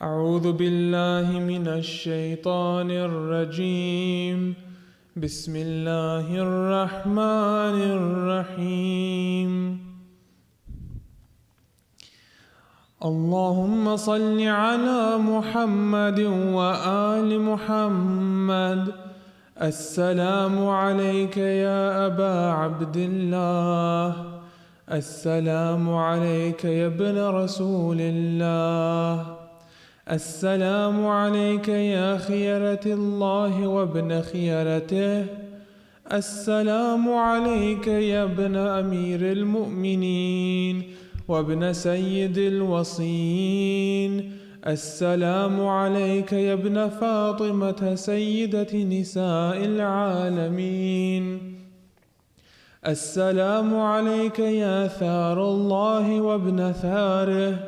أعوذ بالله من الشيطان الرجيم. بسم الله الرحمن الرحيم. اللهم صل على محمد وآل محمد. السلام عليك يا أبا عبد الله. السلام عليك يا ابن رسول الله. السلام عليك يا خيرة الله وابن خيرته. السلام عليك يا ابن أمير المؤمنين وابن سيد الوصيين. السلام عليك يا ابن فاطمة سيدة نساء العالمين. السلام عليك يا ثار الله وابن ثاره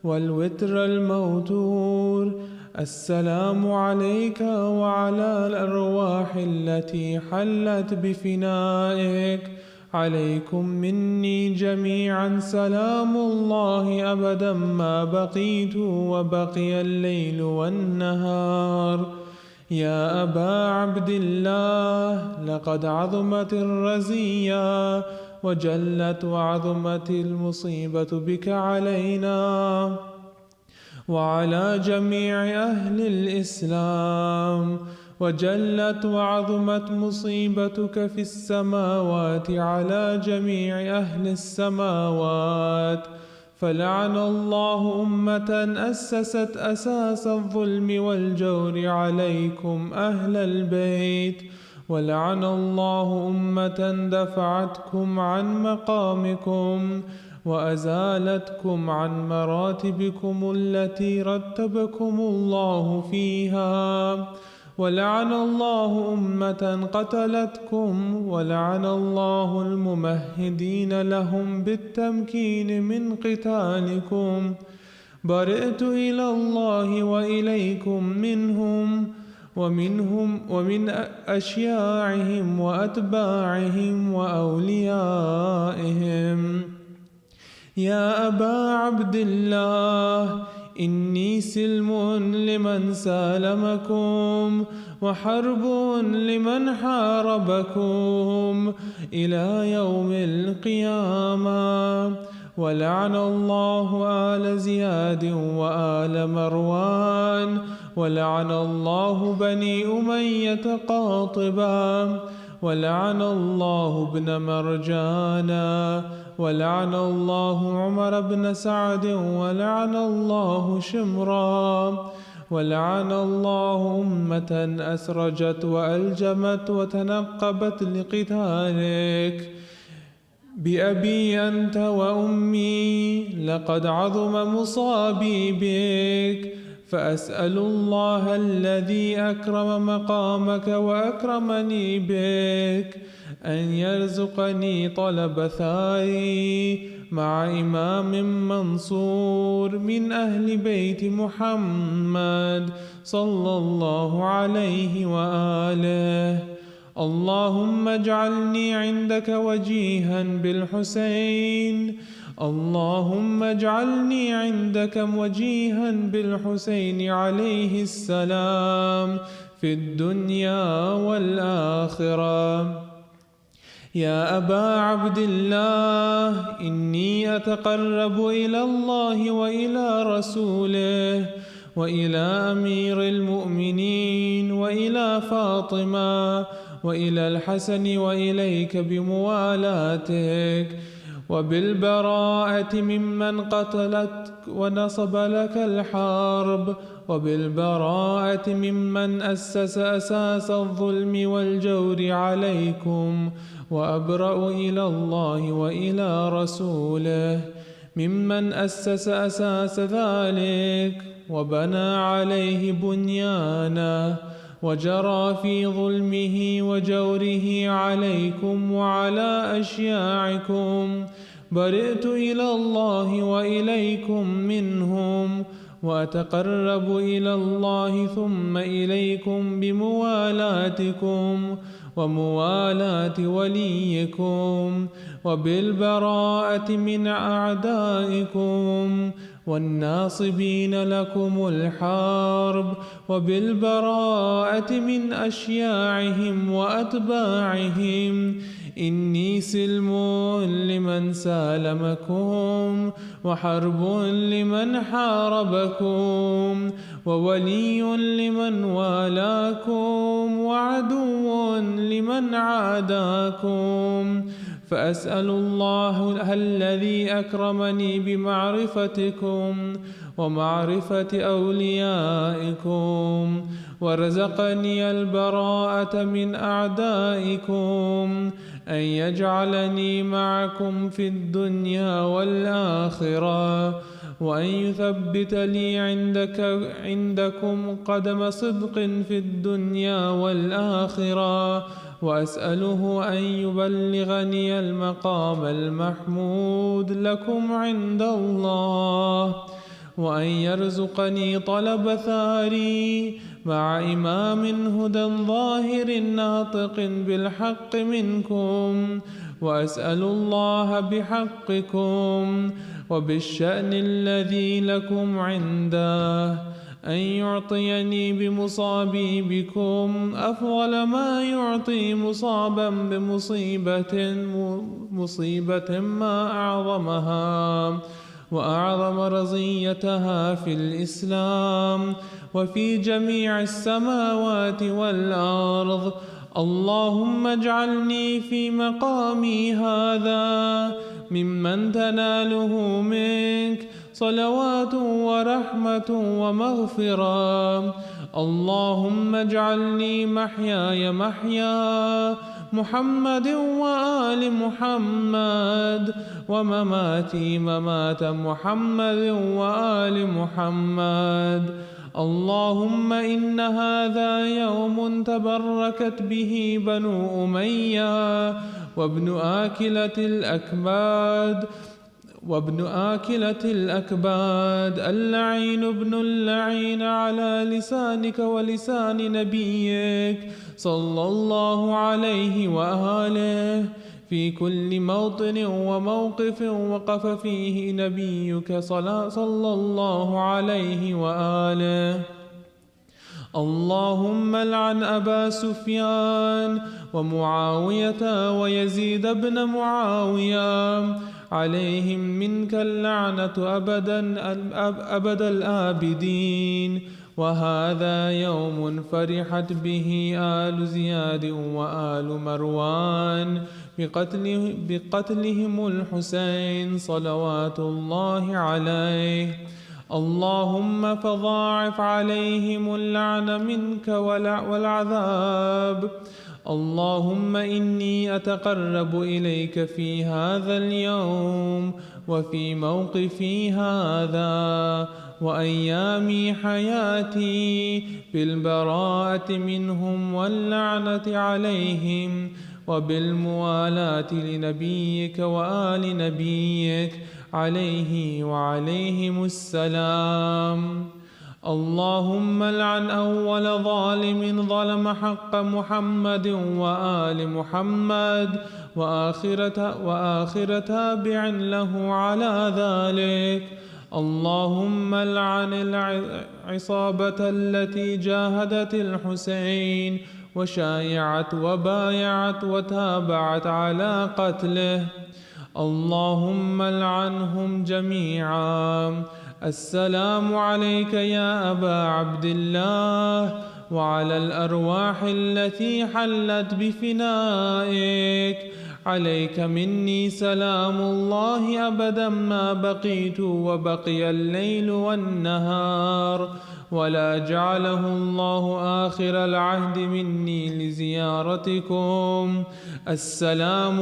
والوتر الموتور. السلام عليك وعلى الأرواح التي حلت بفنائك. عليكم مني جميعا سلام الله أبدا ما بقيت وبقي الليل والنهار. يا أبا عبد الله، لقد عظمت الرزية وجلت وعظمت المصيبة بك علينا وعلى جميع أهل الإسلام، وجلت وعظمت مصيبتك في السماوات على جميع أهل السماوات. فلعن الله أمة أسست أساس الظلم والجور عليكم أهل البيت، ولعن الله أمة دفعتكم عن مقامكم وأزالتكم عن مراتبكم التي رتبكم الله فيها. ولعن الله أمة قتلتكم، ولعن الله الممهدين لهم بالتمكين من قتالكم. برئت إلى الله وإليكم منهم ومن أشياعهم وأتباعهم وأوليائهم. يا أبا عبد الله، إني سلم لمن سالمكم وحرب لمن حاربكم إلى يوم القيامة. ولعن الله آل زياد وآل مروان، ولعن الله بني أمية قاطبا، ولعن الله ابن مرجانا، ولعن الله عمر بن سعد، ولعن الله شمرا. ولعن الله أمة أسرجت وألجمت وتنقبت لقتالك. بأبي أنت وأمي، لقد عظم مصابي بك، فأسأل الله الذي أكرم مقامك وأكرمني بك أن يرزقني طلب ثاري مع إمام منصور من أهل بيت محمد صلى الله عليه وآله. اللهم اجعلني عندك وجيها بالحسين. اللهم اجعلني عندك وجيها بالحسين عليه السلام في الدنيا والآخرة. يا أبا عبد الله، إني أتقرب إلى الله وإلى رسوله وإلى أمير المؤمنين وإلى فاطمة وإلى الحسن وإليك بموالاتك وبالبراءة ممن قتلتك ونصب لك الحرب، وبالبراءة ممن أسس أساس الظلم والجور عليكم. وأبرأ إلى الله وإلى رسوله ممن أسس أساس ذلك وبنى عليه بنيانه وجرى في ظلمه وجوره عليكم وعلى أشياعكم. برئت إلى الله وإليكم منهم، وأتقرب إلى الله ثم إليكم بموالاتكم وموالاة وليكم وبالبراءة من أعدائكم والناصبين لكم الحرب، وبالبراءة من أشياعهم وأتباعهم. إني سلم لمن سالمكم، وحرب لمن حاربكم، وولي لمن والاكم، وعدو لمن عاداكم. فأسأل الله الذي أكرمني بمعرفتكم ومعرفة أوليائكم، ورزقني البراءة من أعدائكم، أن يجعلني معكم في الدنيا والآخرة، وأن يثبت لي عندكم قدم صدق في الدنيا والآخرة، وأسأله أن يبلغني المقام المحمود لكم عند الله، وأن يرزقني طلب ثاري مع إمام هدى ظاهر ناطق بالحق منكم. وأسأل الله بحقكم وبالشأن الذي لكم عنده أن يعطيني بمصابي بكم أفضل ما يعطي مصابا بمصيبة ما أعظمها وأعظم رزيتها في الإسلام وفي جميع السماوات والأرض. اللهم اجعلني في مقامي هذا ممن تناله منك صلوات ورحمة ومغفرة. اللهم اجعلني محياي محيا محمد وآل محمد، ومماتي ممات محمد وآل محمد. اللهم إن هذا يوم تبركت به بنو أمية وابن آكلة الأكباد اللعين ابن اللعين على لسانك ولسان نبيك صلى الله عليه وآله في كل موطن وموقف وقف فيه نبيك صلى الله عليه وآله. اللهم لعن أبا سفيان ومعاوية ويزيد بن معاوية، عليهم منك اللعنة أبد الآبدين. وهذا يوم فرحت به آل زياد وآل مروان بقتلهم الحسين صلوات الله عليه. اللهم فضاعف عليهم اللعن منك والعذاب. اللهم إني أتقرب إليك في هذا اليوم وفي موقفي هذا وأيام حياتي بالبراءة منهم واللعنة عليهم وبالموالاة لنبيك وآل نبيك عليه وعليهم السلام. اللهم لعن أول ظالم ظلم حق محمد وآل محمد وآخر تابع له على ذلك. اللهم لعن العصابة التي جاهدت الحسين وشايعت وبايعت وتابعت على قتله. اللهم لعنهم جميعا. السلام عليك يا أبا عبد الله وعلى الأرواح التي حلت بفنائك. عليك مني سلام الله أبدا ما بقيت وبقي الليل والنهار، ولا جعله الله آخر العهد مني لزيارتكم. السلام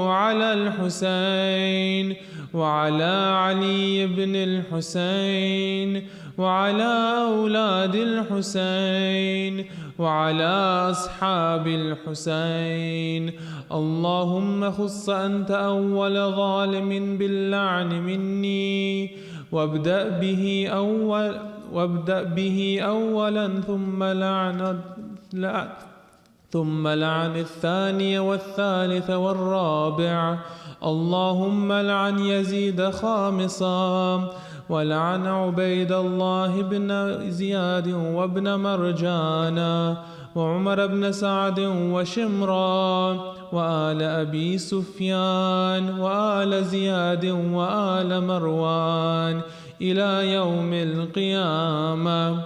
على الحسين وعلى علي بن الحسين وعلى أولاد الحسين وعلى أصحاب الحسين. اللهم خص أنت أول ظالم باللعن مني، وابدأ به أولا ثم لعن الثاني والثالث والرابع. اللهم لعن يزيد خامصا، ولعن عبيد الله بن زياد وابن مرجان وعمر بن سعد وشمران وآل أبي سفيان وآل زياد وآل مروان إلى يوم القيامة.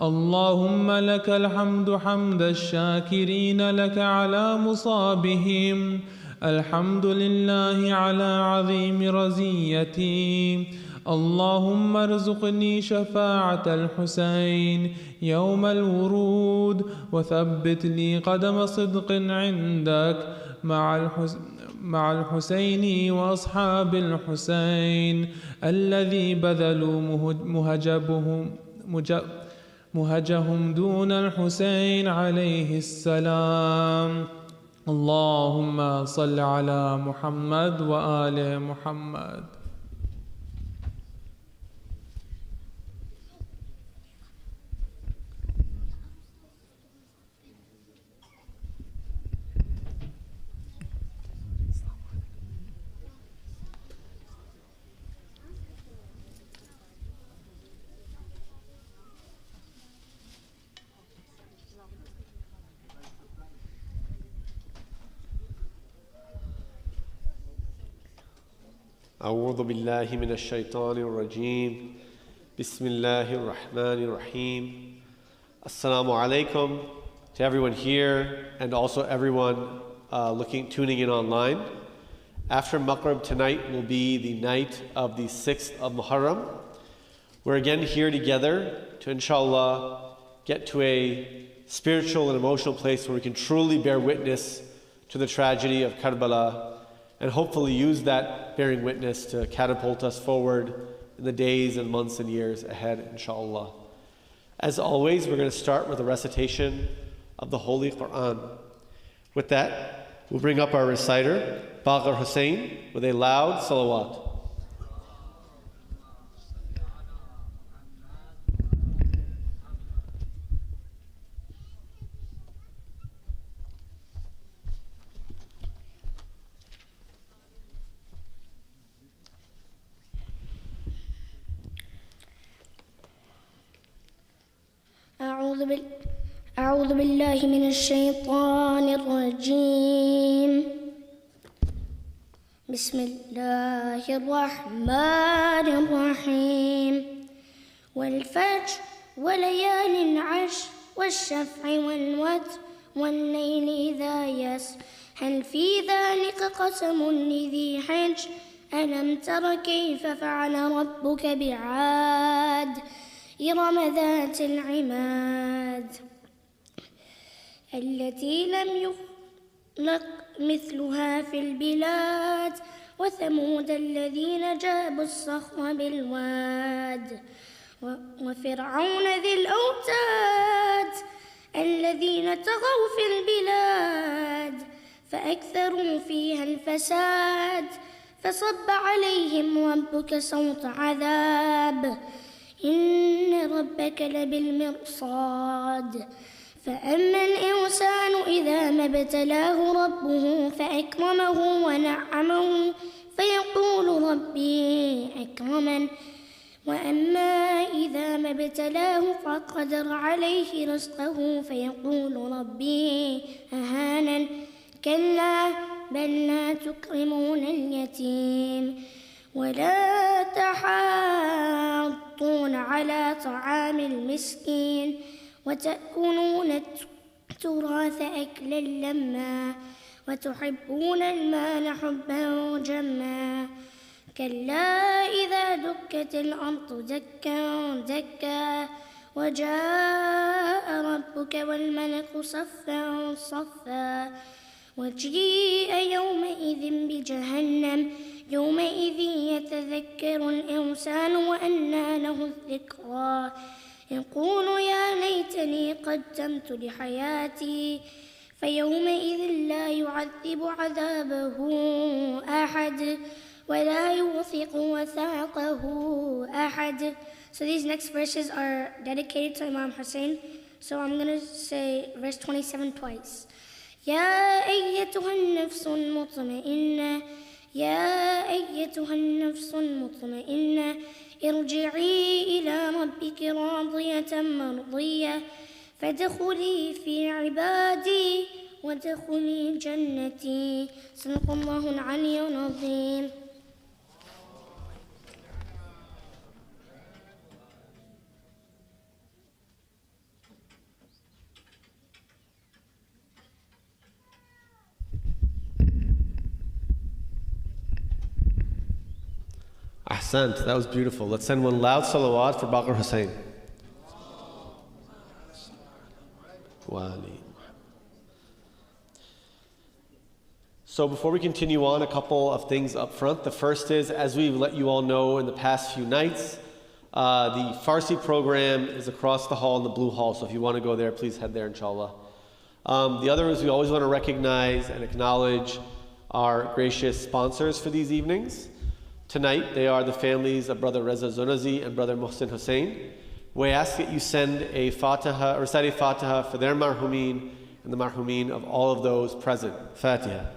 اللهم لك الحمد حمد الشاكرين لك على مصابهم، الحمد لله على عظيم رزيتي. اللهم ارزقني شفاعة الحسين يوم الورود، وثبت لي قدم صدق عندك مع الحسين وأصحاب الحسين الذي بذلوا مهجهم دون الحسين عليه السلام. اللهم صل على محمد وآل محمد. أعوذ بالله من الشيطان الرجيم. بسم الله الرحمن الرحيم. Assalamu alaikum to everyone here and also everyone tuning in online. After Maghrib tonight will be the night of the 6th of Muharram. We're again here together to inshallah get to a spiritual and emotional place where we can truly bear witness to the tragedy of Karbala, and hopefully use that bearing witness to catapult us forward in the days and months and years ahead, inshallah. As always, we're going to start with a recitation of the Holy Quran. With that, we'll bring up our reciter, Bagher Hussain, with a loud salawat. أعوذ بالله من الشيطان الرجيم. بسم الله الرحمن الرحيم. والفجر وليال عشر والشفع والوتر والليل إذا يسر هل في ذلك قسم لذي حجر ألم تر كيف فعل ربك بعاد إرم ذات العماد التي لم يخلق مثلها في البلاد وثمود الذين جابوا الصخر بالواد وفرعون ذي الأوتاد الذين طغوا في البلاد فأكثروا فيها الفساد فصب عليهم ربك صوت عذاب إن ربك لبالمرصاد فأما الإنسان إذا ما ابتلاه ربه فأكرمه ونعمه فيقول ربي أكرمن وأما إذا ما ابتلاه فقدر عليه رزقه فيقول ربي أهانن كلا بل لا تكرمون اليتيم ولا تحاضون على طعام المسكين وتأكلون التراث أكلا لما وتحبون المال حبا جما كلا إذا دكت الأرض دكا دكا وجاء ربك والملك صفا صفا وجيء يومئذ بجهنم يومئذ يتذكر الإنسان وأنى له الذكرى يقول يا ليتني قدمت لحياتي فيومئذ لا يعذب عذابه أحد ولا يوثق وثاقه أحد. So these next verses are dedicated to Imam Hussain. So I'm going to say verse 27 twice. يا أيتها النفس المطمئنة يا أيتها النفس المطمئنة ارجعي إلى ربك راضية مرضية فادخلي في عبادي وادخلي جنتي. صدق الله العلي العظيم. Ahsant, that was beautiful. Let's send one loud salawat for Baqir Hussain. So before we continue on, a couple of things up front. The first is, as we've let you all know in the past few nights, the Farsi program is across the hall in the Blue Hall, so if you want to go there, please head there, inshallah. The other is we always want to recognize and acknowledge our gracious sponsors for these evenings. Tonight, they are the families of Brother Reza Zunazi and Brother Muhsin Hussain. We ask that you send a Fatiha, recite a Fatiha for their marhumeen and the marhumeen of all of those present. Fatiha.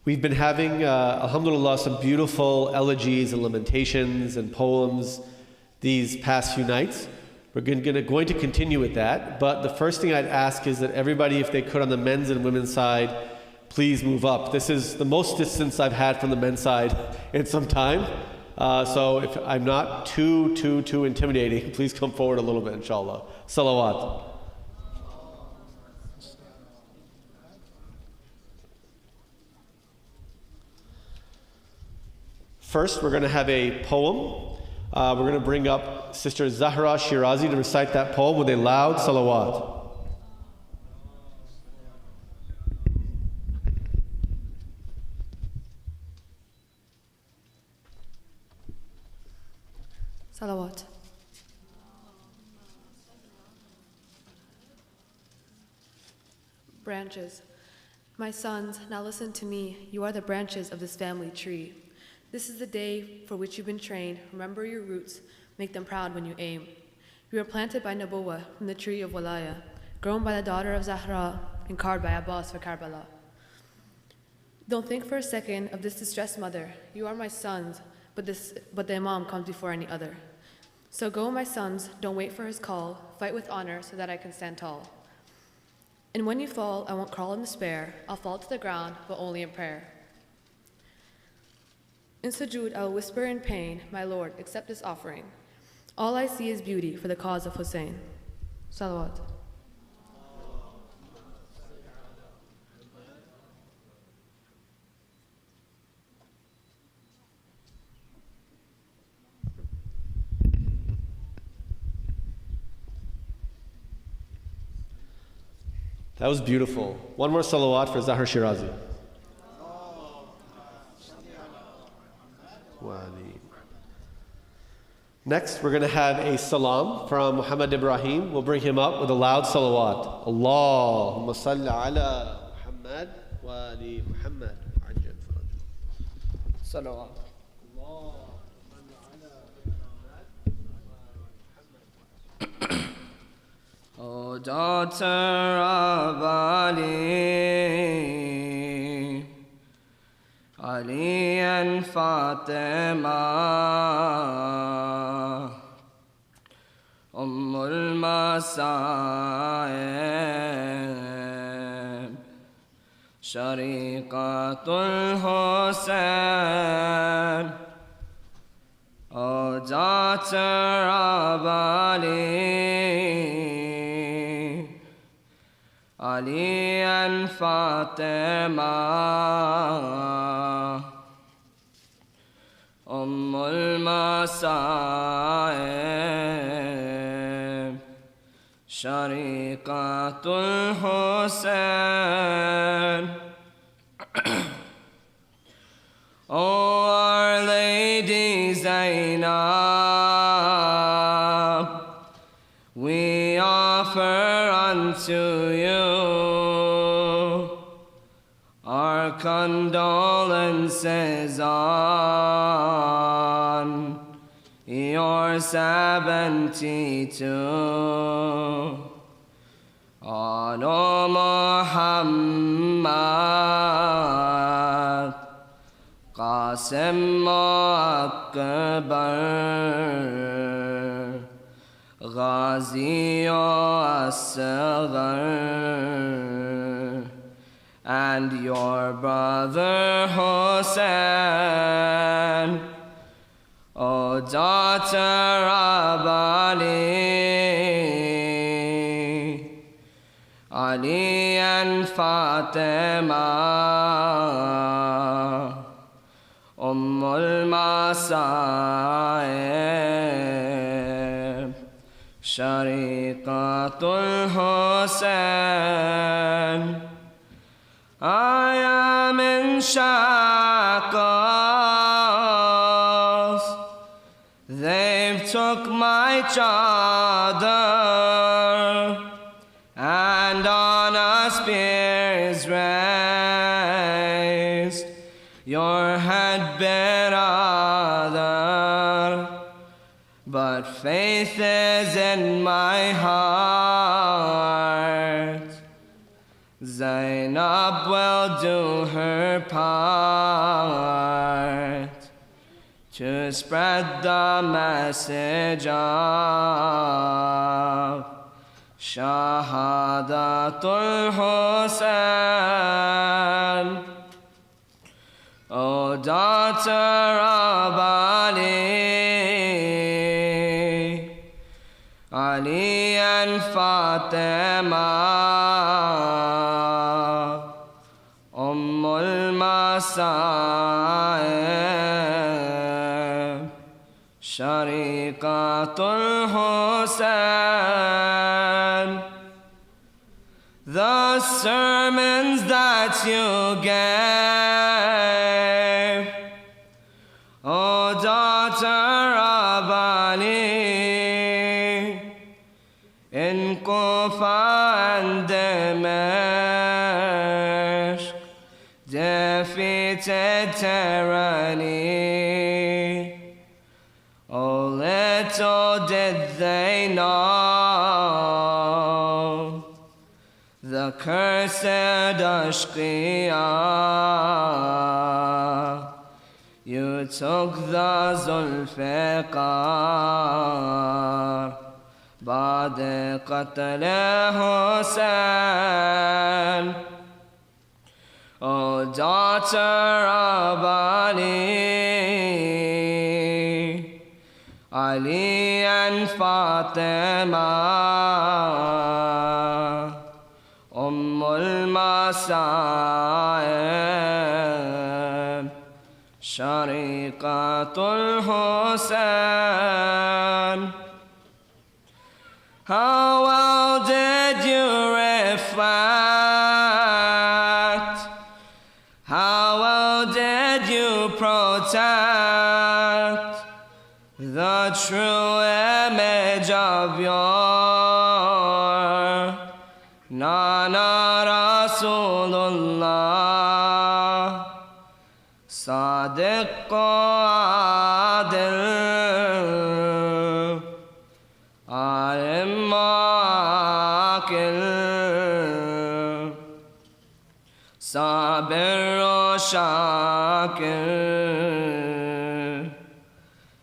We've been having, alhamdulillah, some beautiful elegies and lamentations and poems these past few nights. We're going to continue with that, but the first thing I'd ask is that everybody, if they could on the men's and women's side, please move up. This is the most distance I've had from the men's side in some time, so if I'm not too intimidating, please come forward a little bit, inshallah. Salawat. First, we're going to have a poem. We're going to bring up Sister Zahra Shirazi to recite that poem with a loud salawat. Salawat. Branches. My sons, now listen to me. You are the branches of this family tree. This is the day for which you've been trained. Remember your roots. Make them proud when you aim. You were planted by Nabuwah from the tree of Walaya, grown by the daughter of Zahra, and carved by Abbas for Karbala. Don't think for a second of this distressed mother. You are my sons, but the Imam comes before any other. So go, my sons, don't wait for his call. Fight with honor so that I can stand tall. And when you fall, I won't crawl in despair. I'll fall to the ground, but only in prayer. In sujood, I will whisper in pain, my Lord, accept this offering. All I see is beauty for the cause of Hussain. Salawat. That was beautiful. One more salawat for Zahra Shirazi. Next, we're going to have a salam from Muhammad Ibrahim. We'll bring him up with a loud salawat. Allahumma salli ala Muhammad wa ali Muhammad. Salawat. O daughter of Ali, Ali and Fatima, Ummul Masa'ib, Shariqatul Hussain. O daughter of Ali, Ali and Fatima, Ummul Masa'ib, Shariqatul Hussain. O Our Lady Zainab, we offer unto you our condolences on your 72. On Muhammad Qasim Akbar Ghazi Asghar and your brother Hussain, O daughter of Ali and Fatima, Ummul Masa'ib, Shariqatul Hussain. I am in shackles, they've took my chadar, and on a spear's raised, your head brother. But faith is in my heart, Zainab will do her part to spread the message of Shahadatul Hussain. O daughter of Ali and Fatima, Ummul Masa'ib, Shariqatul Hussain. The sermons that you gave, O daughter of Ali, in Kufa and Damascus, defeated tyranny. Oh, little did they know the cursed Ashqiya. You took the Zulfiqar بعد قتل Hussain. O daughter of Ali and Fatima, Ummul Masa'ib, Shariqatul Hussain. How well did you reflect? How well did you protect the true image of your Nana Rasulullah, Sadiq Adil, Alim Akil, Sabir Shakir,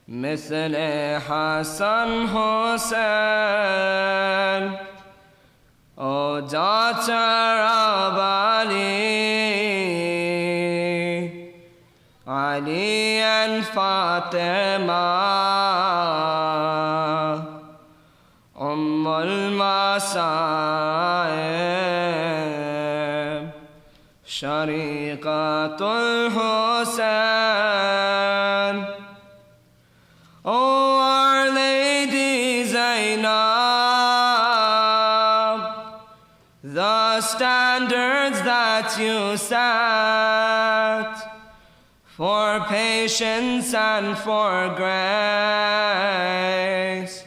مثل Hassan Hussain. O daughter of Ali and Fatima, Ummul Masa'ib, Shariqatul Hussain. O Our Lady Zainab, the standards that you set for patience and for grace,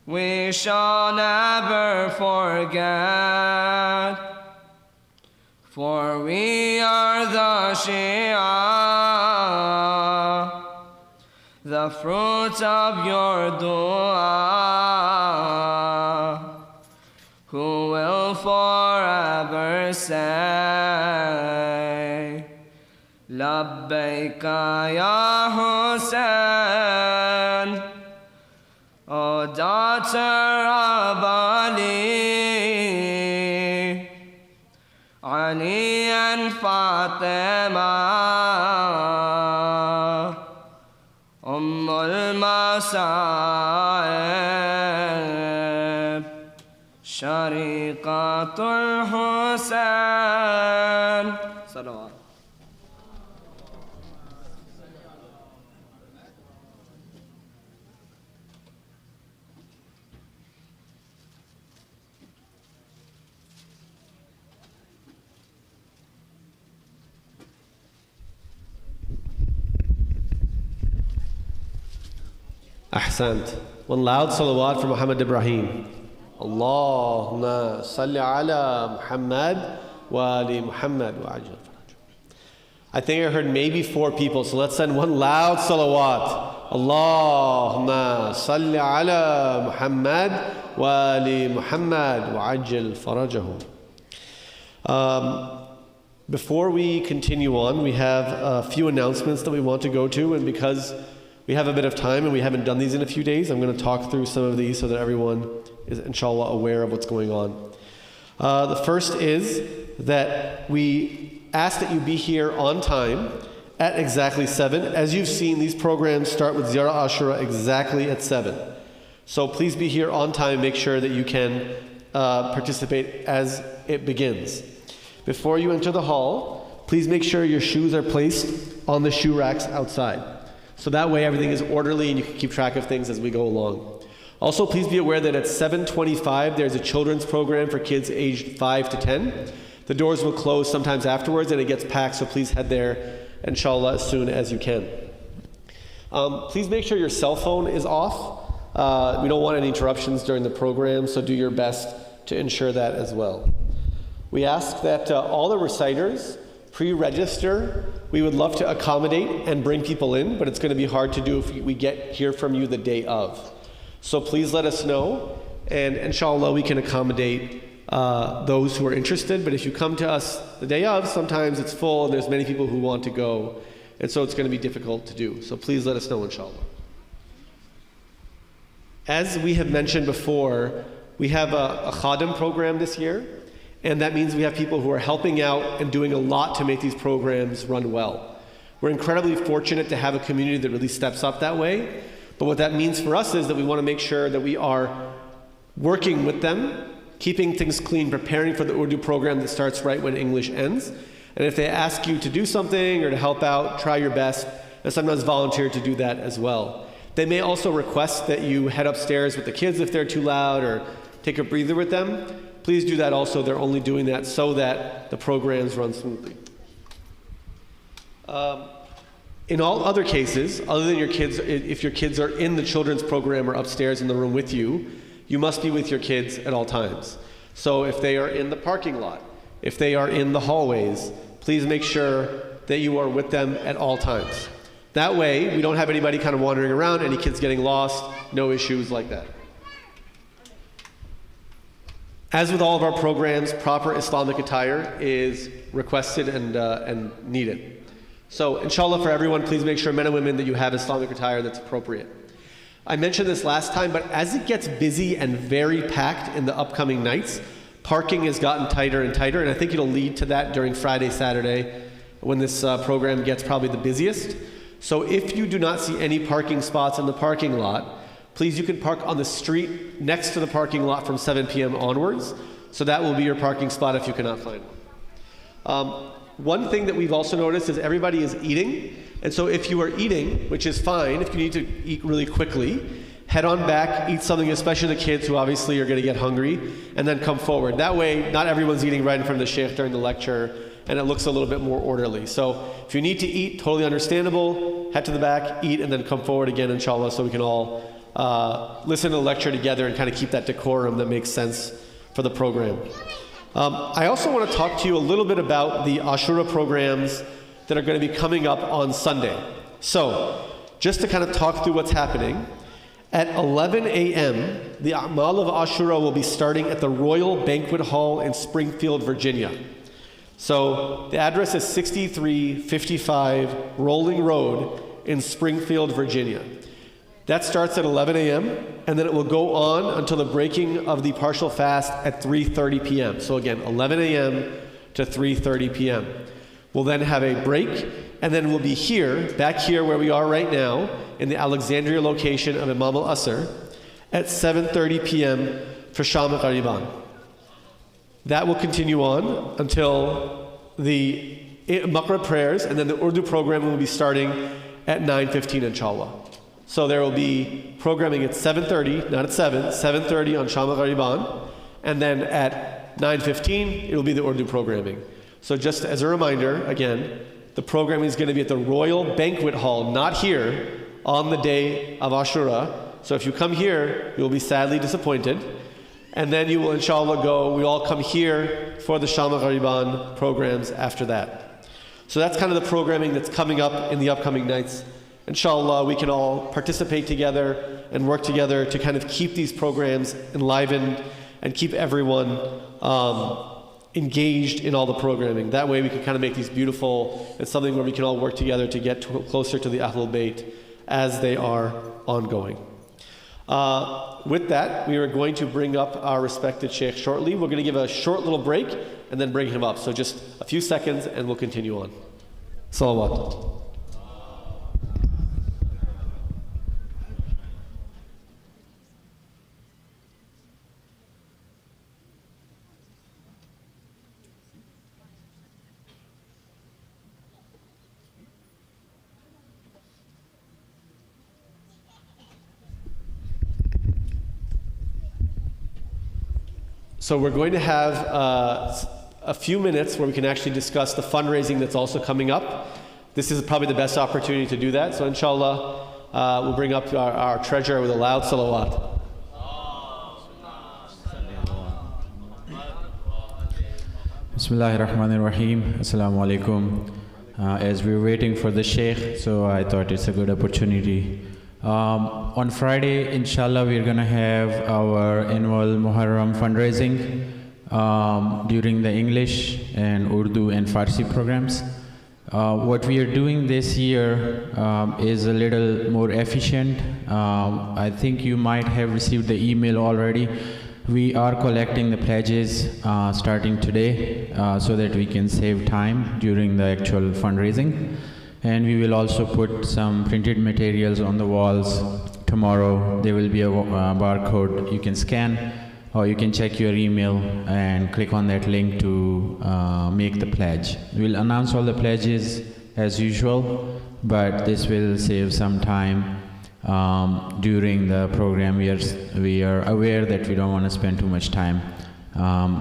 we shall never forget, for we are the khashi'ah, the fruit of your dua, who will forever say, Labbaika ya Hussain, O daughter of Ali and Fatima, Masa'ib, Shariqatul Hussain. Salawat. Ahsant. One loud salawat for Muhammad Ibrahim. Allahumma salli ala Muhammad wa ali Muhammad wa ajil faraj. I think I heard maybe 4 people, so let's send one loud salawat. Allahumma salli ala Muhammad wa ali Muhammad wa ajil farajahum. Before we continue on, we have a few announcements that we want to go to, and because we have a bit of time and we haven't done these in a few days, I'm going to talk through some of these so that everyone is, inshallah, aware of what's going on. The first is that we ask that you be here on time at exactly 7. As you've seen, these programs start with Ziyarah Ashura exactly at 7. So please be here on time, make sure that you can participate as it begins. Before you enter the hall, please make sure your shoes are placed on the shoe racks outside. So that way everything is orderly and you can keep track of things as we go along. Also, please be aware that at 7:25 there's a children's program for kids aged 5 to 10. The doors will close sometimes afterwards and it gets packed, so please head there, inshallah, as soon as you can. Please make sure your cell phone is off. We don't want any interruptions during the program, so do your best to ensure that as well. We ask that all the reciters pre-register. We would love to accommodate and bring people in, but it's going to be hard to do if we hear from you the day of. So please let us know, and inshallah we can accommodate those who are interested. But if you come to us the day of, sometimes it's full and there's many people who want to go, and so it's going to be difficult to do. So please let us know, inshallah. As we have mentioned before, we have a Khadim program this year. And that means we have people who are helping out and doing a lot to make these programs run well. We're incredibly fortunate to have a community that really steps up that way. But what that means for us is that we want to make sure that we are working with them, keeping things clean, preparing for the Urdu program that starts right when English ends. And if they ask you to do something or to help out, try your best, and sometimes volunteer to do that as well. They may also request that you head upstairs with the kids if they're too loud, or take a breather with them. Please do that also. They're only doing that so that the programs run smoothly. In all other cases, other than your kids, if your kids are in the children's program or upstairs in the room with you, you must be with your kids at all times. So if they are in the parking lot, if they are in the hallways, please make sure that you are with them at all times. That way, we don't have anybody kind of wandering around, any kids getting lost, no issues like that. As with all of our programs, proper Islamic attire is requested and needed. So inshallah for everyone, please make sure, men and women, that you have Islamic attire that's appropriate. I mentioned this last time, but as it gets busy and very packed in the upcoming nights, parking has gotten tighter and tighter, and I think it'll lead to that during Friday, Saturday, when this program gets probably the busiest. So if you do not see any parking spots in the parking lot, please, you can park on the street next to the parking lot from 7 p.m. onwards. So that will be your parking spot if you cannot find one. One thing that we've also noticed is everybody is eating. And so if you are eating, which is fine, if you need to eat really quickly, head on back, eat something, especially the kids who obviously are going to get hungry, and then come forward. That way, not everyone's eating right in front of the Shaykh during the lecture, and it looks a little bit more orderly. So if you need to eat, totally understandable, head to the back, eat, and then come forward again, inshallah, so we can all listen to the lecture together and kind of keep that decorum that makes sense for the program. I also want to talk to you a little bit about the Ashura programs that are going to be coming up on Sunday. So, just to kind of talk through what's happening, at 11 a.m., the A'mal of Ashura will be starting at the Royal Banquet Hall in Springfield, Virginia. So, the address is 6355 Rolling Road in Springfield, Virginia. That starts at 11 a.m., and then it will go on until the breaking of the partial fast at 3:30 p.m. So again, 11 a.m. to 3:30 p.m. We'll then have a break, and then we'll be here, back here where we are right now, in the Alexandria location of Imam Al-Asr, at 7:30 p.m. for Sham al-Ghariban. That will continue on until the Maghrib prayers, and then the Urdu program will be starting at 9:15 inshallah. So there will be programming at 7:30, not at 7:30 on Sham al-Ghariban, and then at 9:15 it will be the Urdu programming. So just as a reminder, again, the programming is going to be at the Royal Banquet Hall, not here, on the day of Ashura. So if you come here, you will be sadly disappointed. And then you will inshallah we all come here for the Sham al-Ghariban programs after that. So that's kind of the programming that's coming up in the upcoming nights. Inshallah, we can all participate together and work together to kind of keep these programs enlivened and keep everyone engaged in all the programming. That way we can kind of make these beautiful, it's something where we can all work together to get closer to the Ahlul Bayt as they are ongoing. With that, we are going to bring up our respected Shaykh shortly. We're going to give a short little break and then bring him up. So just a few seconds and we'll continue on. Salawat. So we're going to have a few minutes where we can actually discuss the fundraising that's also coming up. This is probably the best opportunity to do that. So inshallah, we'll bring up our treasurer with a loud salawat. Bismillahir Rahmanir Rahim. Assalamu alaikum. As we were waiting for the Shaykh, so I thought it's a good opportunity. On Friday, inshallah, we're going to have our annual Muharram fundraising during the English and Urdu and Farsi programs. What we are doing this year is a little more efficient. I think you might have received the email already. We are collecting the pledges starting today so that we can save time during the actual fundraising. And we will also put some printed materials on the walls tomorrow. There will be a barcode you can scan, or you can check your email and click on that link to make the pledge. We'll announce all the pledges as usual, but this will save some time during the program. We are aware that we don't want to spend too much time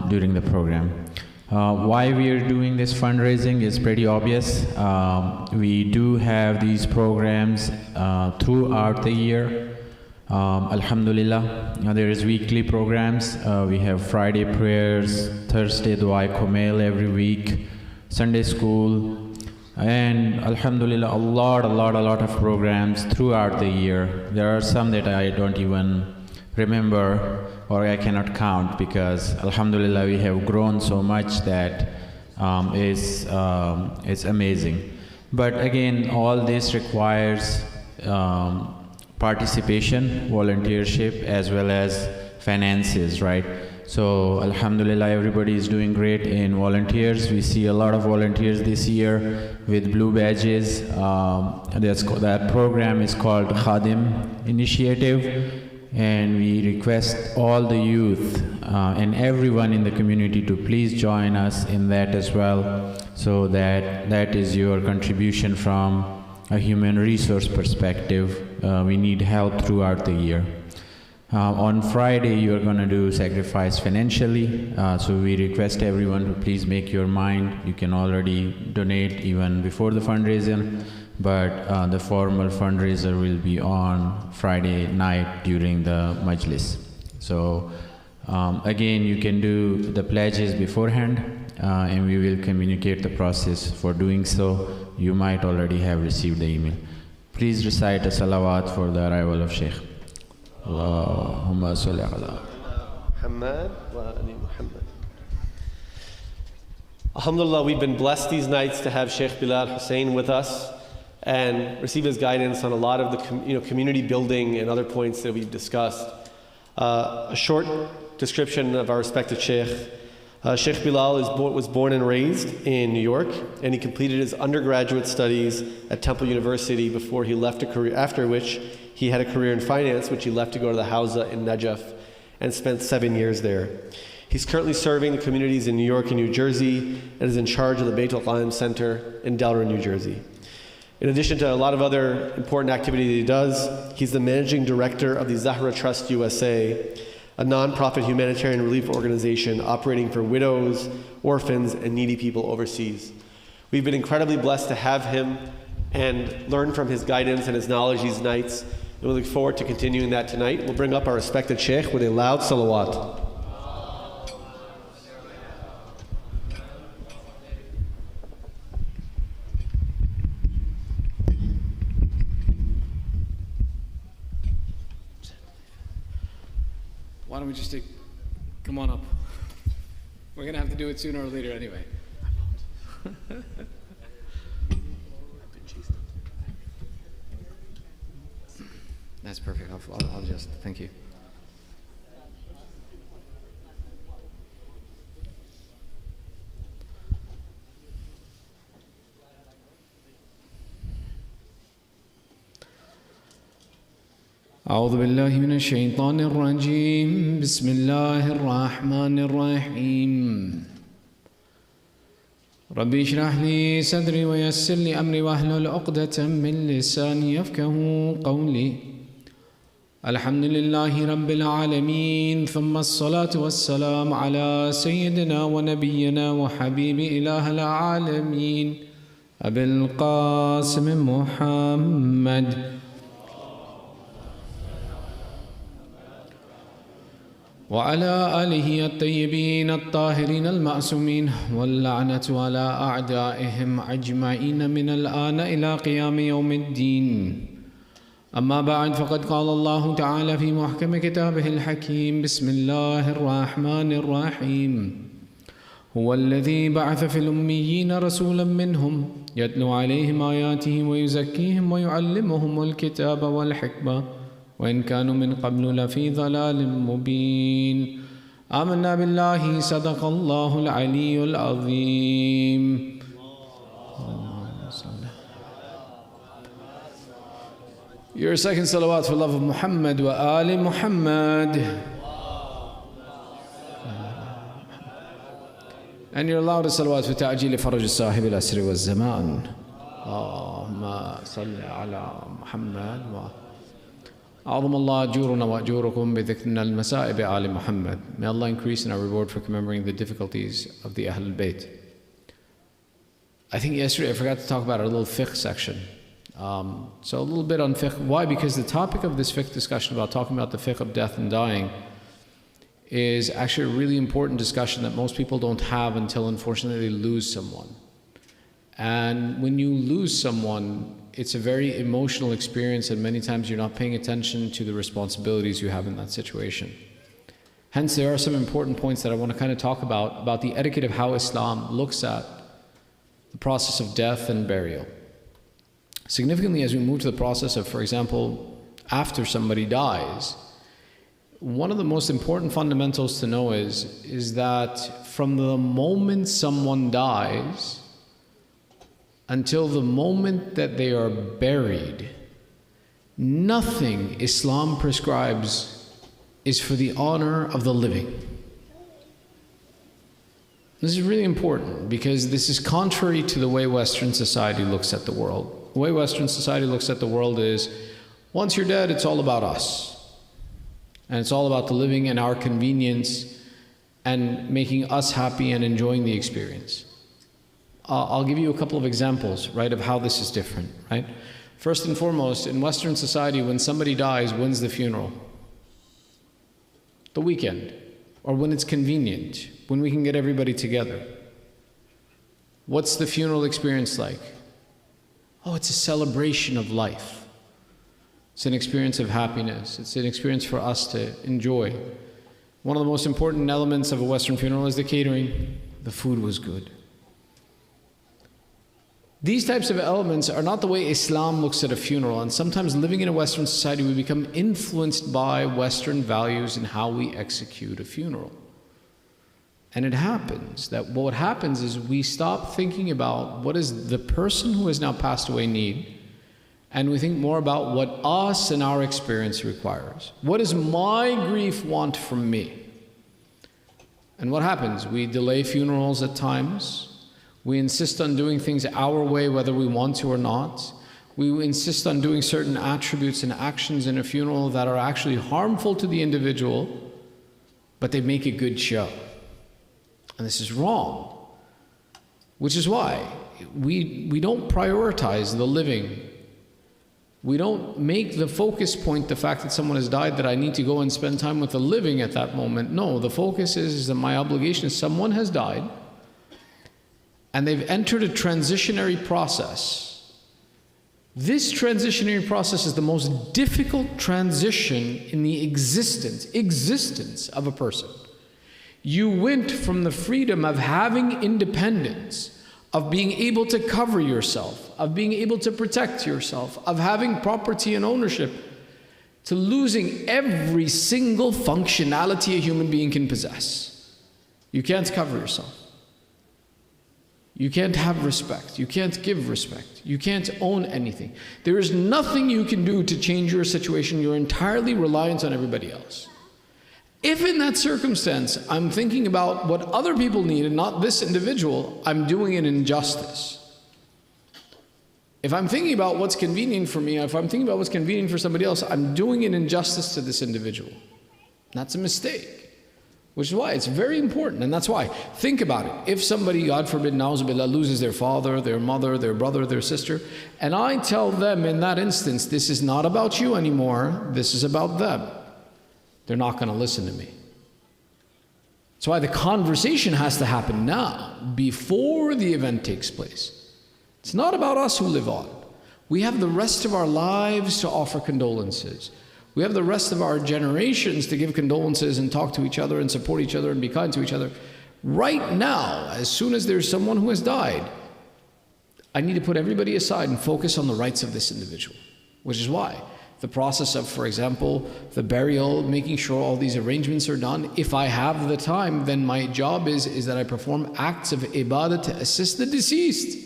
during the program. Why we are doing this fundraising is pretty obvious. We do have these programs throughout the year. Alhamdulillah, there is weekly programs. We have Friday prayers, Thursday Dua Kumail every week, Sunday school, and Alhamdulillah, a lot of programs throughout the year. There are some that I don't even remember or I cannot count, because Alhamdulillah we have grown so much that it's amazing. But again, all this requires participation, volunteership, as well as finances, right? So Alhamdulillah, everybody is doing great in volunteers. We see a lot of volunteers this year with blue badges. That program is called Khadim Initiative. And we request all the youth and everyone in the community to please join us in that as well, so that is your contribution from a human resource perspective. We need help throughout the year. On Friday, you are going to do sacrifice financially, so we request everyone to please make your mind. You can already donate even before the fundraiser, but the formal fundraiser will be on Friday night during the Majlis. So again, you can do the pledges beforehand, and we will communicate the process for doing so. you might already have received the email. Please recite a salawat for the arrival of Shaykh. Allahumma salli ala Muhammad wa ali Muhammad. Alhamdulillah, we've been blessed these nights to have Shaykh Bilal Hussain with us and receive his guidance on a lot of the community building and other points that we've discussed. A short description of our respected Shaykh. Shaykh Bilal was born and raised in New York, and he completed his undergraduate studies at Temple University before he left a career, after which he had a career in finance, which he left to go to the Hawza in Najaf and spent 7 years there. He's currently serving the communities in New York and New Jersey and is in charge of the Beit al-Qaim Center in Delaware, New Jersey. In addition to a lot of other important activity that he does, he's the managing director of the Zahra Trust USA, a non-profit humanitarian relief organization operating for widows, orphans, and needy people overseas. We've been incredibly blessed to have him and learn from his guidance and his knowledge these nights, and we look forward to continuing that tonight. We'll bring up our respected Shaykh with a loud salawat. Why don't we just come on up? We're going to have to do it sooner or later anyway. That's perfect. I'll just, thank you. أعوذ بالله من الشيطان الرجيم بسم الله الرحمن الرحيم ربي اشرح لي صدري ويسر لي أمري واحلل عقدة من لساني يفقهوا قولي الحمد لله رب العالمين ثم الصلاة والسلام على سيدنا ونبينا وحبيب إله العالمين أبي القاسم محمد وعلى آله الطيبين الطاهرين المعصومين واللعنة على أعدائهم أجمعين من الآن إلى قيام يوم الدين أما بعد فقد قال الله تعالى في محكم كتابه الحكيم بسم الله الرحمن الرحيم هو الذي بعث في الأميين رسولا منهم يتلو عليهم آياته ويزكيهم ويعلمهم الكتاب والحكمة وإن كانوا من قبل لفي ضلال مبين آمنا بالله صدق الله العلي العظيم Your second salawat for love of Muhammad wa ali Muhammad. And your loudest salawat for ta'jil faraj sahib al-asr wa zaman. Allahumma salli ala Muhammad wa أعظم الله أجورنا وأجوركم بذكرنا المسائب آل Muhammad. May Allah increase in our reward for commemorating the difficulties of the Ahl al-Bayt. I think yesterday I forgot to talk about our little fiqh section. So a little bit on fiqh. Why? Because the topic of this fiqh discussion about talking about the fiqh of death and dying is actually a really important discussion that most people don't have until unfortunately they lose someone. And when you lose someone, it's a very emotional experience, and many times you're not paying attention to the responsibilities you have in that situation. Hence, there are some important points that I want to kind of talk about the etiquette of how Islam looks at the process of death and burial. Significantly, as we move to the process of, for example, after somebody dies, one of the most important fundamentals to know is that from the moment someone dies until the moment that they are buried, nothing Islam prescribes is for the honor of the living. This is really important because this is contrary to the way Western society looks at the world. The way Western society looks at the world is, once you're dead, it's all about us. And it's all about the living and our convenience and making us happy and enjoying the experience. I'll give you a couple of examples, right, of how this is different, right? First and foremost, in Western society, when somebody dies, when's the funeral? The weekend, or when it's convenient, when we can get everybody together. What's the funeral experience like? Oh, it's a celebration of life. It's an experience of happiness. It's an experience for us to enjoy. One of the most important elements of a Western funeral is the catering. The food was good. These types of elements are not the way Islam looks at a funeral, and sometimes living in a Western society, we become influenced by Western values in how we execute a funeral. And it happens that what happens is we stop thinking about what does the person who has now passed away need, and we think more about what us and our experience requires. What does my grief want from me? And what happens? We delay funerals at times. We insist on doing things our way, whether we want to or not. We insist on doing certain attributes and actions in a funeral that are actually harmful to the individual, but they make a good show. And this is wrong. Which is why we don't prioritize the living. We don't make the focus point the fact that someone has died, that I need to go and spend time with the living at that moment. No, the focus is that my obligation is someone has died, and they've entered a transitionary process. This transitionary process is the most difficult transition in the existence of a person. You went from the freedom of having independence, of being able to cover yourself, of being able to protect yourself, of having property and ownership, to losing every single functionality a human being can possess. You can't cover yourself. You can't have respect. You can't give respect. You can't own anything. There is nothing you can do to change your situation. You're entirely reliant on everybody else. If in that circumstance, I'm thinking about what other people need and not this individual, I'm doing an injustice. If I'm thinking about what's convenient for me, if I'm thinking about what's convenient for somebody else, I'm doing an injustice to this individual. That's a mistake. Which is why it's very important, and that's why, think about it. If somebody, God forbid, na'uzubillah, loses their father, their mother, their brother, their sister, and I tell them in that instance, this is not about you anymore, this is about them, they're not going to listen to me. That's why the conversation has to happen now, before the event takes place. It's not about us who live on. We have the rest of our lives to offer condolences. We have the rest of our generations to give condolences and talk to each other and support each other and be kind to each other. Right now, as soon as there's someone who has died, I need to put everybody aside and focus on the rights of this individual. Which is why the process of, for example, the burial, making sure all these arrangements are done. If I have the time, then my job is that I perform acts of ibadah to assist the deceased.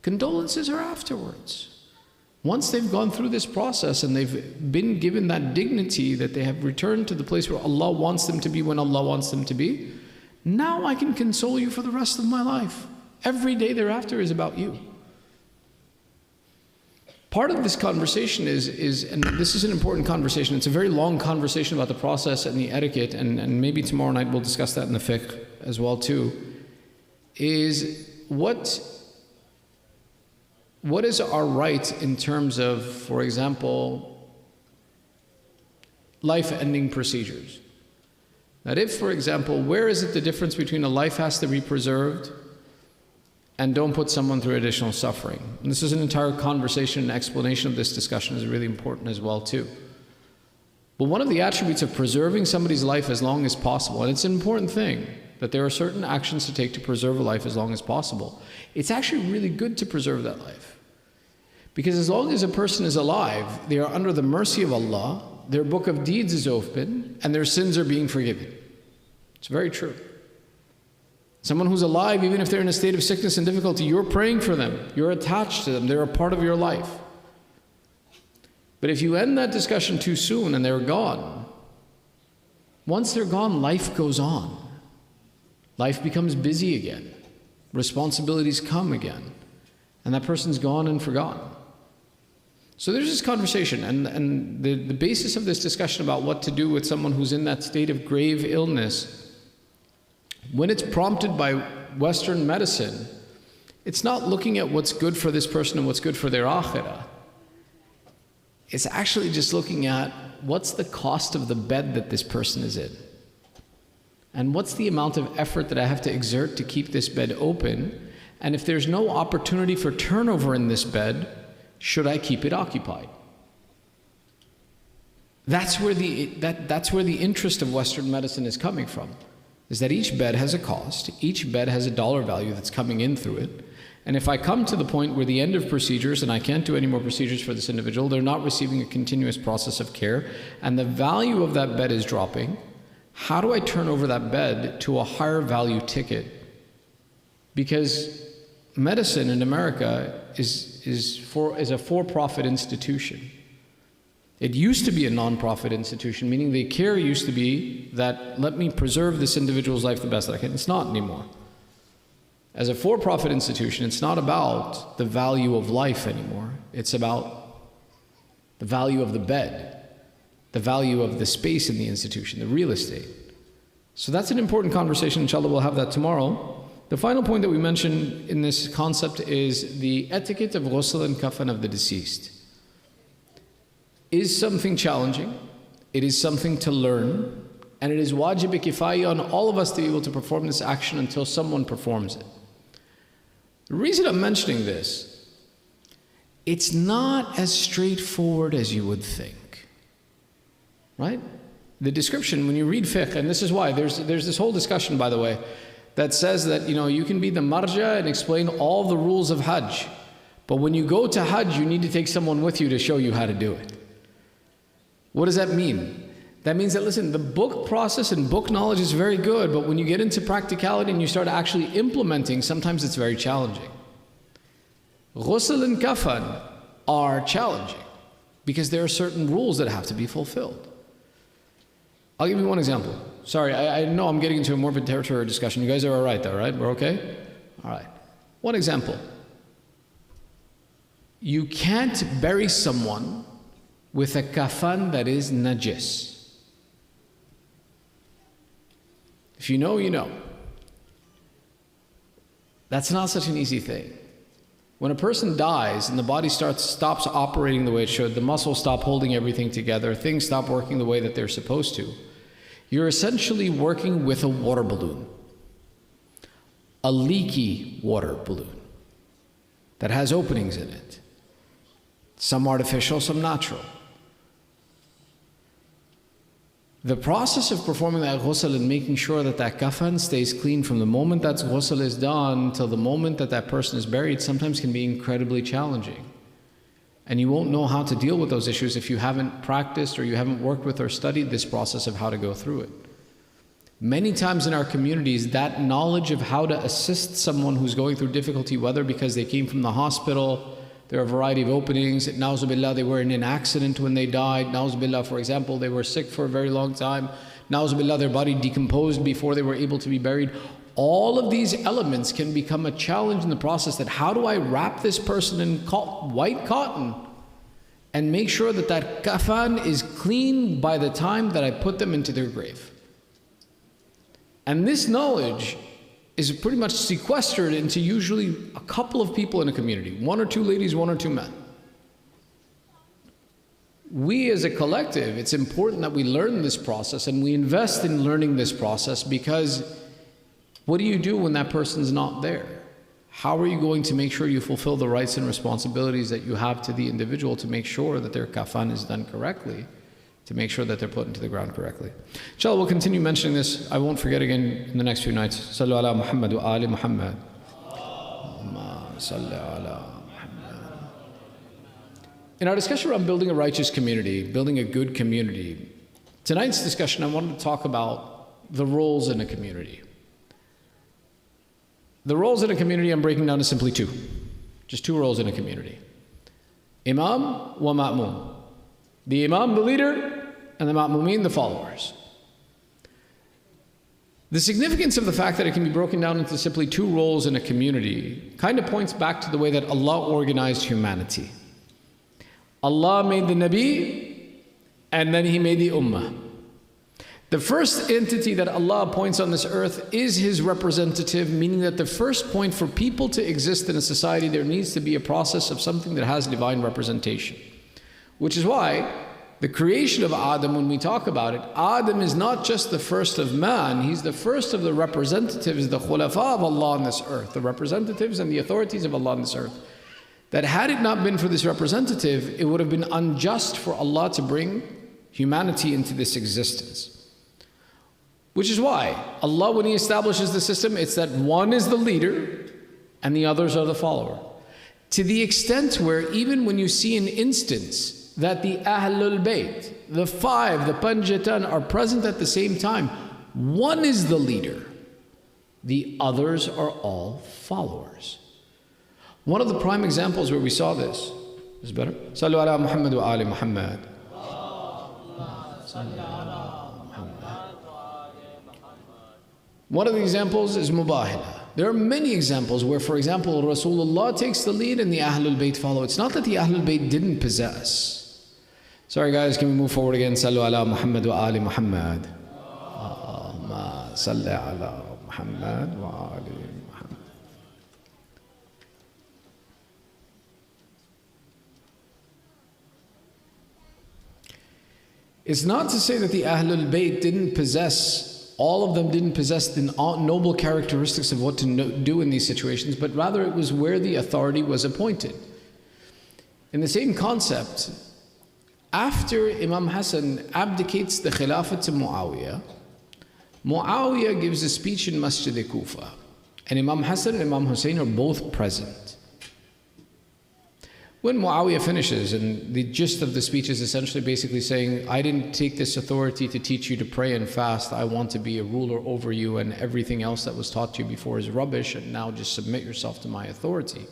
Condolences are afterwards. Once they've gone through this process and they've been given that dignity, that they have returned to the place where Allah wants them to be when Allah wants them to be, now I can console you for the rest of my life. Every day thereafter is about you. Part of this conversation is, and this is an important conversation, it's a very long conversation about the process and the etiquette, and maybe tomorrow night we'll discuss that in the fiqh as well too, is what is our right in terms of, for example, life-ending procedures? That if, for example, where is it the difference between a life has to be preserved and don't put someone through additional suffering? And this is an entire conversation and explanation of this discussion is really important as well too. But one of the attributes of preserving somebody's life as long as possible, and it's an important thing, that there are certain actions to take to preserve a life as long as possible. It's actually really good to preserve that life. Because as long as a person is alive, they are under the mercy of Allah, their book of deeds is open, and their sins are being forgiven. It's very true. Someone who's alive, even if they're in a state of sickness and difficulty, you're praying for them, you're attached to them, they're a part of your life. But if you end that discussion too soon and they're gone, once they're gone, life goes on. Life becomes busy again. Responsibilities come again. And that person's gone and forgotten. So there's this conversation, and the basis of this discussion about what to do with someone who's in that state of grave illness, when it's prompted by Western medicine, it's not looking at what's good for this person and what's good for their akhirah. It's actually just looking at what's the cost of the bed that this person is in. And what's the amount of effort that I have to exert to keep this bed open? And if there's no opportunity for turnover in this bed, should I keep it occupied? That's where the interest of Western medicine is coming from, is that each bed has a cost, each bed has a dollar value that's coming in through it. And if I come to the point where the end of procedures and I can't do any more procedures for this individual, they're not receiving a continuous process of care, and the value of that bed is dropping, how do I turn over that bed to a higher value ticket? Because medicine in America is a for-profit institution. It used to be a non-profit institution, meaning the care used to be that let me preserve this individual's life the best that I can. It's not anymore. As a for-profit institution, it's not about the value of life anymore. It's about the value of the bed, the value of the space in the institution, the real estate. So that's an important conversation. Inshallah, we'll have that tomorrow. The final point that we mentioned in this concept is the etiquette of ghusl and kafan of the deceased. Is something challenging, it is something to learn, and it is wajib kifaya on all of us to be able to perform this action until someone performs it. The reason I'm mentioning this, it's not as straightforward as you would think, right? The description, when you read fiqh, and this is why, there's this whole discussion, by the way, that says that, you can be the marja and explain all the rules of Hajj, but when you go to Hajj, you need to take someone with you to show you how to do it. What does that mean? That means that, listen, the book process and book knowledge is very good, but when you get into practicality and you start actually implementing, sometimes it's very challenging. Ghusl and kafan are challenging because there are certain rules that have to be fulfilled. I'll give you one example. Sorry, I know I'm getting into a morbid territory discussion. You guys are all right though, right? We're okay? All right. One example. You can't bury someone with a kafan that is najis. If you know, you know. That's not such an easy thing. When a person dies and the body stops operating the way it should, the muscles stop holding everything together, things stop working the way that they're supposed to, you're essentially working with a water balloon. A leaky water balloon that has openings in it. Some artificial, some natural. The process of performing that ghusl and making sure that that kafan stays clean from the moment that ghusl is done till the moment that that person is buried sometimes can be incredibly challenging. And you won't know how to deal with those issues if you haven't practiced or you haven't worked with or studied this process of how to go through it. Many times in our communities, that knowledge of how to assist someone who's going through difficulty, whether because they came from the hospital, there are a variety of openings. Na'uzubillah, they were in an accident when they died. Na'uzubillah, for example, they were sick for a very long time. Na'uzubillah, their body decomposed before they were able to be buried. All of these elements can become a challenge in the process that how do I wrap this person in white cotton and make sure that that kafan is clean by the time that I put them into their grave. And this knowledge is pretty much sequestered into usually a couple of people in a community, one or two ladies, one or two men. We as a collective, it's important that we learn this process and we invest in learning this process, because what do you do when that person's not there? How are you going to make sure you fulfill the rights and responsibilities that you have to the individual to make sure that their kafan is done correctly, to make sure that they're put into the ground correctly? Inshallah, we'll continue mentioning this. I won't forget again in the next few nights. Sallu ala Muhammad wa ali Muhammad. Sallu ala Muhammad. In our discussion around building a righteous community, building a good community, tonight's discussion I wanted to talk about the roles in a community. The roles in a community I'm breaking down to simply two. Just two roles in a community. Imam wa ma'mum. The Imam, the leader, and the Ma'mumin, the followers. The significance of the fact that it can be broken down into simply two roles in a community kind of points back to the way that Allah organized humanity. Allah made the Nabi, and then He made the Ummah. The first entity that Allah appoints on this earth is His representative, meaning that the first point for people to exist in a society, there needs to be a process of something that has divine representation. Which is why The creation of Adam, when we talk about it, Adam is not just the first of man, he's the first of the representatives, the khulafa of Allah on this earth, the representatives and the authorities of Allah on this earth. That had it not been for this representative, it would have been unjust for Allah to bring humanity into this existence. Which is why Allah, when He establishes the system, it's that one is the leader and the others are the follower. To the extent where even when you see an instance that the Ahlul Bayt, the five, the Panjatan are present at the same time, one is the leader, the others are all followers. One of the prime examples where we saw this is better. Sallu ala Muhammad wa ali Muhammad. One of the examples is Mubahala. There are many examples where, for example, Rasulullah takes the lead and the Ahlul Bayt follow. It's not that the Ahlul Bayt didn't possess. Sorry guys, can we move forward again? Sallu ala Muhammad wa ali Muhammad. Allahumma salli ala Muhammad wa ali Muhammad. It's not to say that the Ahlul Bayt didn't possess, all of them didn't possess the noble characteristics of what to do in these situations, but rather it was where the authority was appointed. In the same concept, after Imam Hassan abdicates the Khilafat to Muawiyah, Muawiyah gives a speech in Masjid Kufa, and Imam Hassan and Imam Hussain are both present. When Muawiyah finishes, and the gist of the speech is essentially basically saying, I didn't take this authority to teach you to pray and fast, I want to be a ruler over you, and everything else that was taught to you before is rubbish, and now just submit yourself to my authority.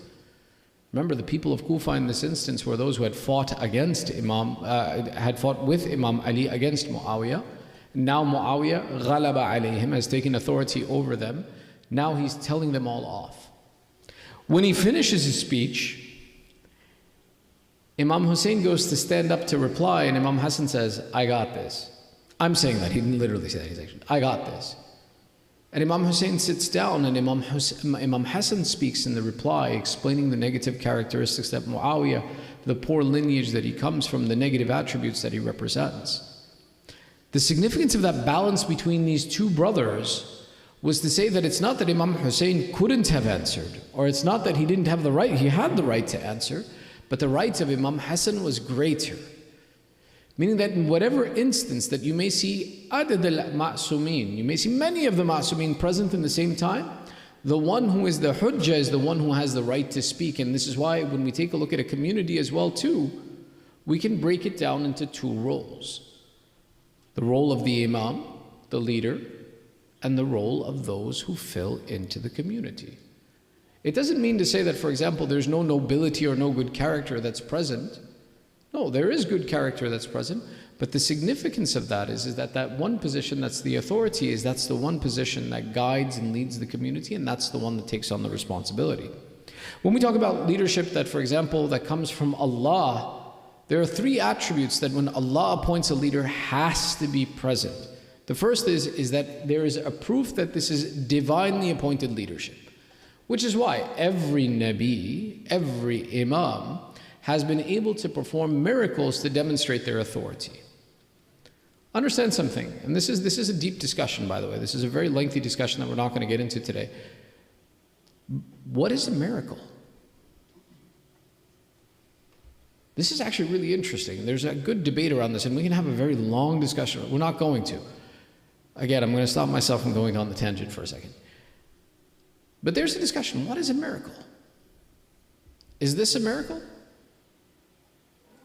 Remember, the people of Kufa in this instance were those who had fought against had fought with Imam Ali against Muawiyah. Now Muawiyah, ghalaba alayhim, has taken authority over them. Now he's telling them all off. When he finishes his speech, Imam Hussain goes to stand up to reply, and Imam Hassan says, I got this. I'm saying that, he didn't literally say that, he's actually, I got this. And Imam Hussain sits down, and Imam Hassan speaks in the reply, explaining the negative characteristics that Muawiyah, the poor lineage that he comes from, the negative attributes that he represents. The significance of that balance between these two brothers was to say that it's not that Imam Hussain couldn't have answered, or it's not that he didn't have the right, he had the right to answer, but the right of Imam Hassan was greater. Meaning that in whatever instance that you may see adad al-ma'sumin, you may see many of the ma'sumin present in the same time, the one who is the hujjah is the one who has the right to speak. And this is why when we take a look at a community as well too, we can break it down into two roles. The role of the imam, the leader, and the role of those who fill into the community. It doesn't mean to say that, for example, there's no nobility or no good character that's present. No, there is good character that's present, but the significance of that is that that one position that's the authority that's the one position that guides and leads the community, and that's the one that takes on the responsibility. When we talk about leadership that, for example, that comes from Allah, there are three attributes that when Allah appoints a leader has to be present. The first is that there is a proof that this is divinely appointed leadership, which is why every Nabi, every Imam, has been able to perform miracles to demonstrate their authority. Understand something, and this is a deep discussion, by the way. This is a very lengthy discussion that we're not going to get into today. What is a miracle? This is actually really interesting. There's a good debate around this, and we can have a very long discussion. We're not going to. Again, I'm going to stop myself from going on the tangent for a second. But there's a discussion. What is a miracle? Is this a miracle?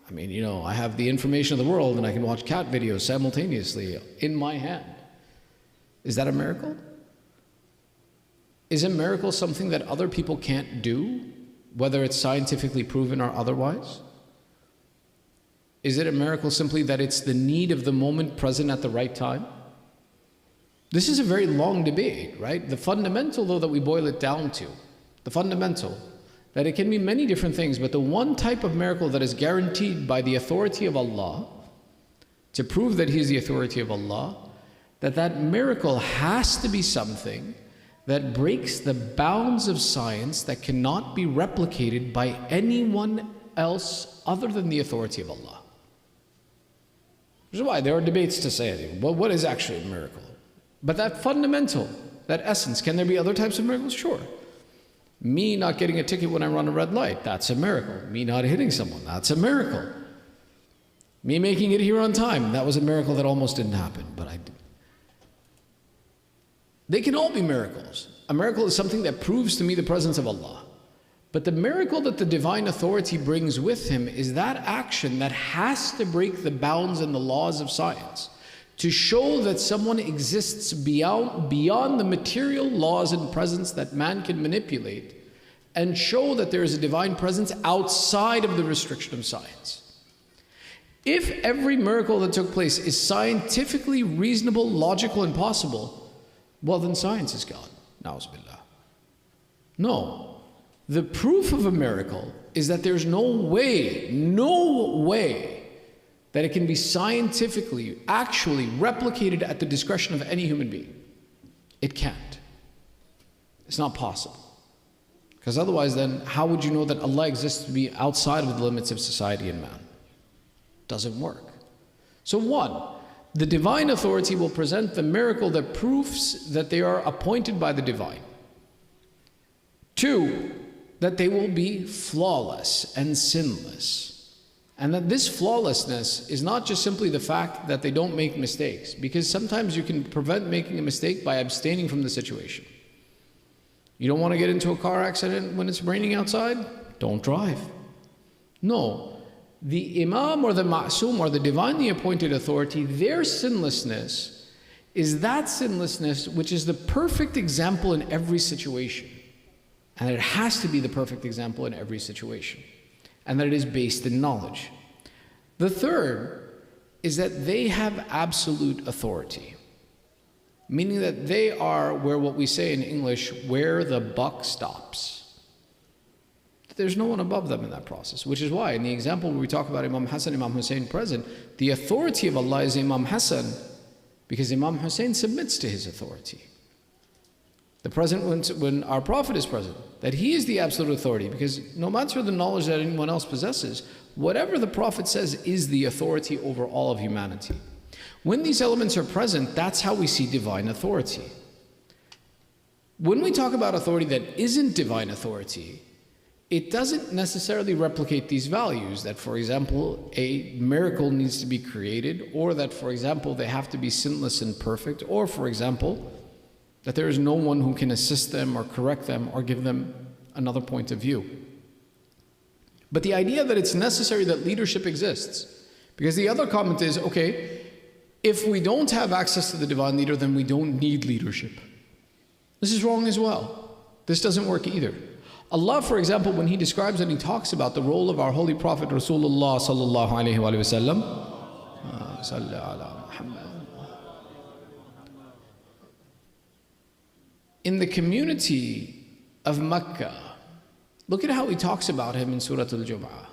I mean, you know, I have the information of the world and I can watch cat videos simultaneously in my hand. Is that a miracle? Is a miracle something that other people can't do, whether it's scientifically proven or otherwise? Is it a miracle simply that it's the need of the moment present at the right time? This is a very long debate, right? The fundamental, though, that we boil it down to, the fundamental, that it can be many different things, but the one type of miracle that is guaranteed by the authority of Allah, to prove that He is the authority of Allah, that miracle has to be something that breaks the bounds of science, that cannot be replicated by anyone else other than the authority of Allah. Which is why there are debates to say, well, what is actually a miracle? But that fundamental, that essence, can there be other types of miracles? Sure. Me not getting a ticket when I run a red light, that's a miracle. Me not hitting someone, that's a miracle. Me making it here on time, that was a miracle that almost didn't happen, but I did. They can all be miracles. A miracle is something that proves to me the presence of Allah. But the miracle that the divine authority brings with him is that action that has to break the bounds and the laws of science to show that someone exists beyond the material laws and presence that man can manipulate, and show that there is a divine presence outside of the restriction of science. If every miracle that took place is scientifically reasonable, logical, and possible, well, then science is gone. Na'uz billah. No. The proof of a miracle is that there's no way that it can be scientifically, actually replicated at the discretion of any human being. It can't. It's not possible. Because otherwise then, how would you know that Allah exists to be outside of the limits of society and man? Doesn't work. So one, the divine authority will present the miracle that proves that they are appointed by the divine. Two, that they will be flawless and sinless. And that this flawlessness is not just simply the fact that they don't make mistakes, because sometimes you can prevent making a mistake by abstaining from the situation. You don't want to get into a car accident when it's raining outside? Don't drive. No. The Imam or the Ma'soom or the divinely appointed authority, their sinlessness is that sinlessness which is the perfect example in every situation. And it has to be the perfect example in every situation. And that it is based in knowledge. The third is that they have absolute authority. Meaning that they are where what we say in English, where the buck stops. There's no one above them in that process, which is why in the example where we talk about Imam Hassan, Imam Hussain present, the authority of Allah is Imam Hassan, because Imam Hussain submits to his authority. The present when our Prophet is present, that he is the absolute authority, because no matter the knowledge that anyone else possesses, whatever the Prophet says is the authority over all of humanity. When these elements are present, that's how we see divine authority. When we talk about authority that isn't divine authority, it doesn't necessarily replicate these values, that for example, a miracle needs to be created, or that for example, they have to be sinless and perfect, or for example, that there is no one who can assist them or correct them or give them another point of view. But the idea that it's necessary that leadership exists, because the other comment is, okay, if we don't have access to the divine leader, then we don't need leadership. This is wrong as well. This doesn't work either. Allah, for example, when He describes and He talks about the role of our Holy Prophet Rasulullah sallallahu alayhi wa sallam, salli ala Muhammad. In the community of Mecca, look at how He talks about him in Surah Al-Jum'ah.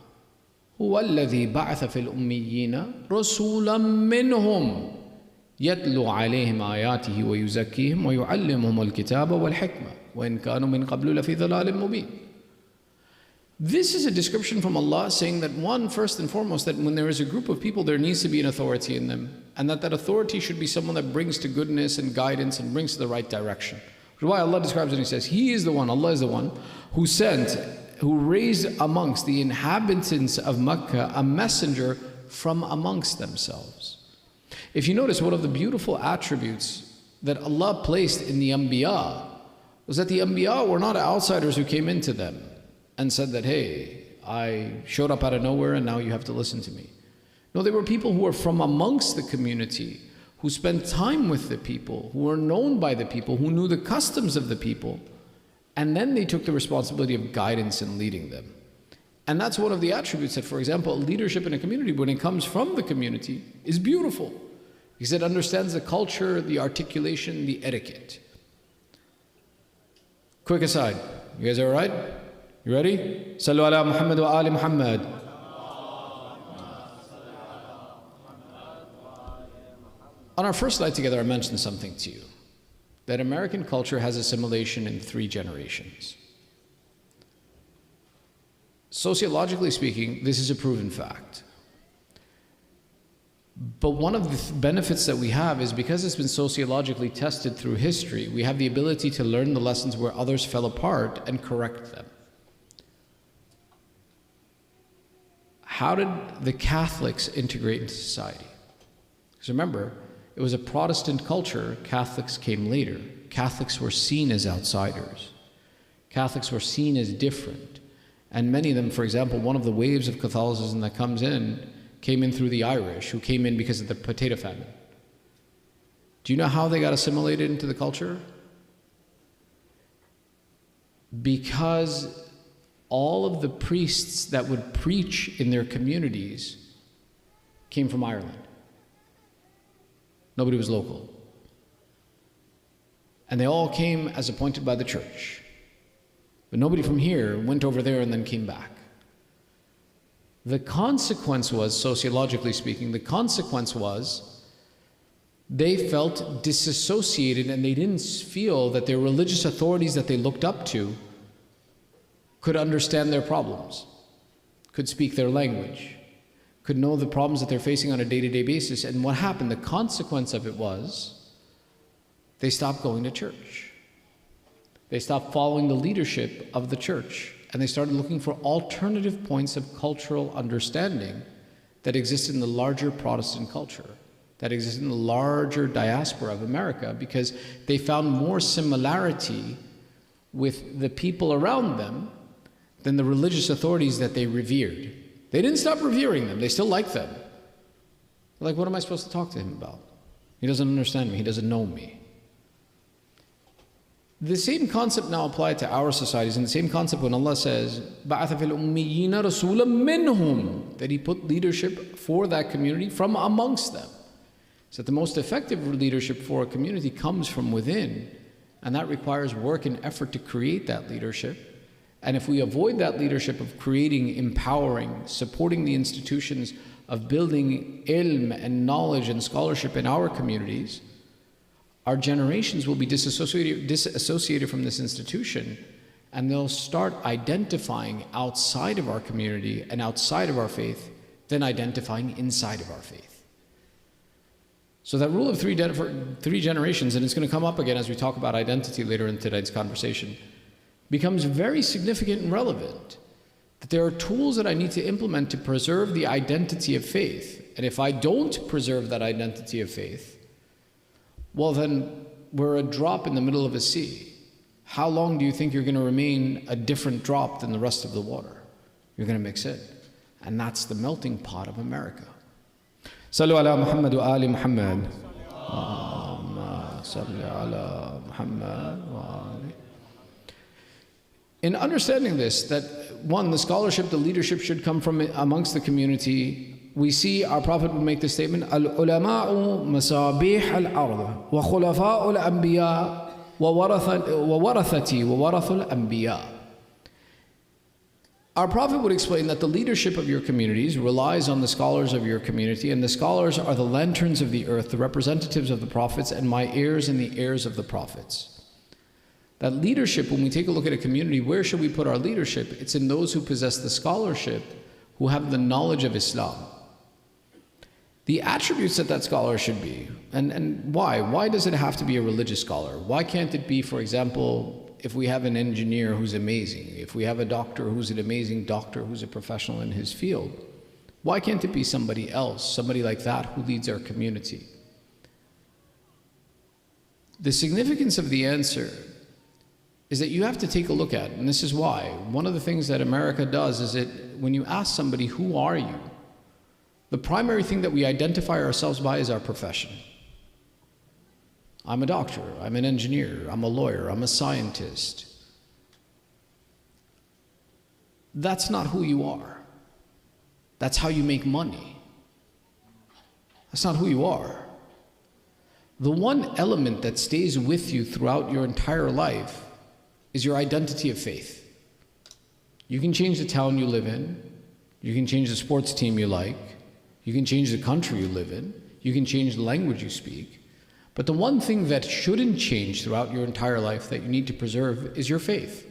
هو الذي بعث في الأميين رسولا منهم يتلو عليهم آياته ويزكيهم ويعلمهم الكتاب والحكمة وإن كانوا من قبل لفي ضلال مبين. This is a description from Allah saying that one, first and foremost, that when there is a group of people, there needs to be an authority in them, and that authority should be someone that brings to goodness and guidance and brings to the right direction. Which is why Allah describes it and He says, He is the one, Allah is the one, who raised amongst the inhabitants of Mecca a messenger from amongst themselves. If you notice, one of the beautiful attributes that Allah placed in the Anbiya was that the Anbiya were not outsiders who came into them and said that, hey, I showed up out of nowhere and now you have to listen to me. No, they were people who were from amongst the community, who spent time with the people, who were known by the people, who knew the customs of the people, and then they took the responsibility of guidance and leading them. And that's one of the attributes that, for example, leadership in a community, when it comes from the community, is beautiful, because it understands the culture, the articulation, the etiquette. Quick aside, you guys are all right? You ready? Sallu ala Muhammad wa ali Muhammad. On our first night together, I mentioned something to you, that American culture has assimilation in 3 generations. Sociologically speaking, this is a proven fact. But one of the benefits that we have is because it's been sociologically tested through history, we have the ability to learn the lessons where others fell apart and correct them. How did the Catholics integrate into society? Because remember, it was a Protestant culture. Catholics came later. Catholics were seen as outsiders. Catholics were seen as different. And many of them, for example, one of the waves of Catholicism that came in through the Irish, who came in because of the potato famine. Do you know how they got assimilated into the culture? Because all of the priests that would preach in their communities came from Ireland. Nobody was local. And they all came as appointed by the church. But nobody from here went over there and then came back. The consequence was, sociologically speaking, the consequence was they felt disassociated, and they didn't feel that their religious authorities that they looked up to could understand their problems, could speak their language, could know the problems that they're facing on a day-to-day basis. And what happened, the consequence of it was they stopped going to church. They stopped following the leadership of the church, and they started looking for alternative points of cultural understanding that exist in the larger Protestant culture, that exist in the larger diaspora of America, because they found more similarity with the people around them than the religious authorities that they revered. They didn't stop revering them, they still liked them. Like, what am I supposed to talk to him about? He doesn't understand me, he doesn't know me. The same concept now applied to our societies, and the same concept when Allah says, بَعَثَ فِي الْأُمِّيِّينَ رَسُولًا مِّنْهُمْ, that He put leadership for that community from amongst them. So that the most effective leadership for a community comes from within, and that requires work and effort to create that leadership. And if we avoid that leadership of creating, empowering, supporting the institutions of building ilm and knowledge and scholarship in our communities, our generations will be disassociated from this institution, and they'll start identifying outside of our community and outside of our faith than identifying inside of our faith. So that rule of three generations, and it's going to come up again as we talk about identity later in today's conversation, becomes very significant and relevant. That there are tools that I need to implement to preserve the identity of faith. And if I don't preserve that identity of faith, well then, we're a drop in the middle of a sea. How long do you think you're going to remain a different drop than the rest of the water? You're going to mix in. And that's the melting pot of America. Sallu ala Muhammad wa ali Muhammad. Allahumma salli ala Muhammad wa ali. In understanding this, that one, the scholarship, the leadership should come from amongst the community, we see our Prophet would make the statement, Al-ulama'u masabih al-ard wa khulafa'u al-anbiya wa warathati wa warathul anbiya. Our Prophet would explain that the leadership of your communities relies on the scholars of your community, and the scholars are the lanterns of the earth, the representatives of the prophets, and my heirs and the heirs of the prophets. That leadership, when we take a look at a community, where should we put our leadership? It's in those who possess the scholarship, who have the knowledge of Islam. The attributes that scholar should be, and why? Why does it have to be a religious scholar? Why can't it be, for example, if we have an engineer who's amazing, if we have a doctor who's an amazing doctor, who's a professional in his field, why can't it be somebody else, somebody like that who leads our community? The significance of the answer is that you have to take a look at, and this is why. One of the things that America does is that when you ask somebody, who are you? The primary thing that we identify ourselves by is our profession. I'm a doctor, I'm an engineer, I'm a lawyer, I'm a scientist. That's not who you are. That's how you make money. That's not who you are. The one element that stays with you throughout your entire life is your identity of faith. You can change the town you live in, you can change the sports team you like, you can change the country you live in, you can change the language you speak, but the one thing that shouldn't change throughout your entire life that you need to preserve is your faith.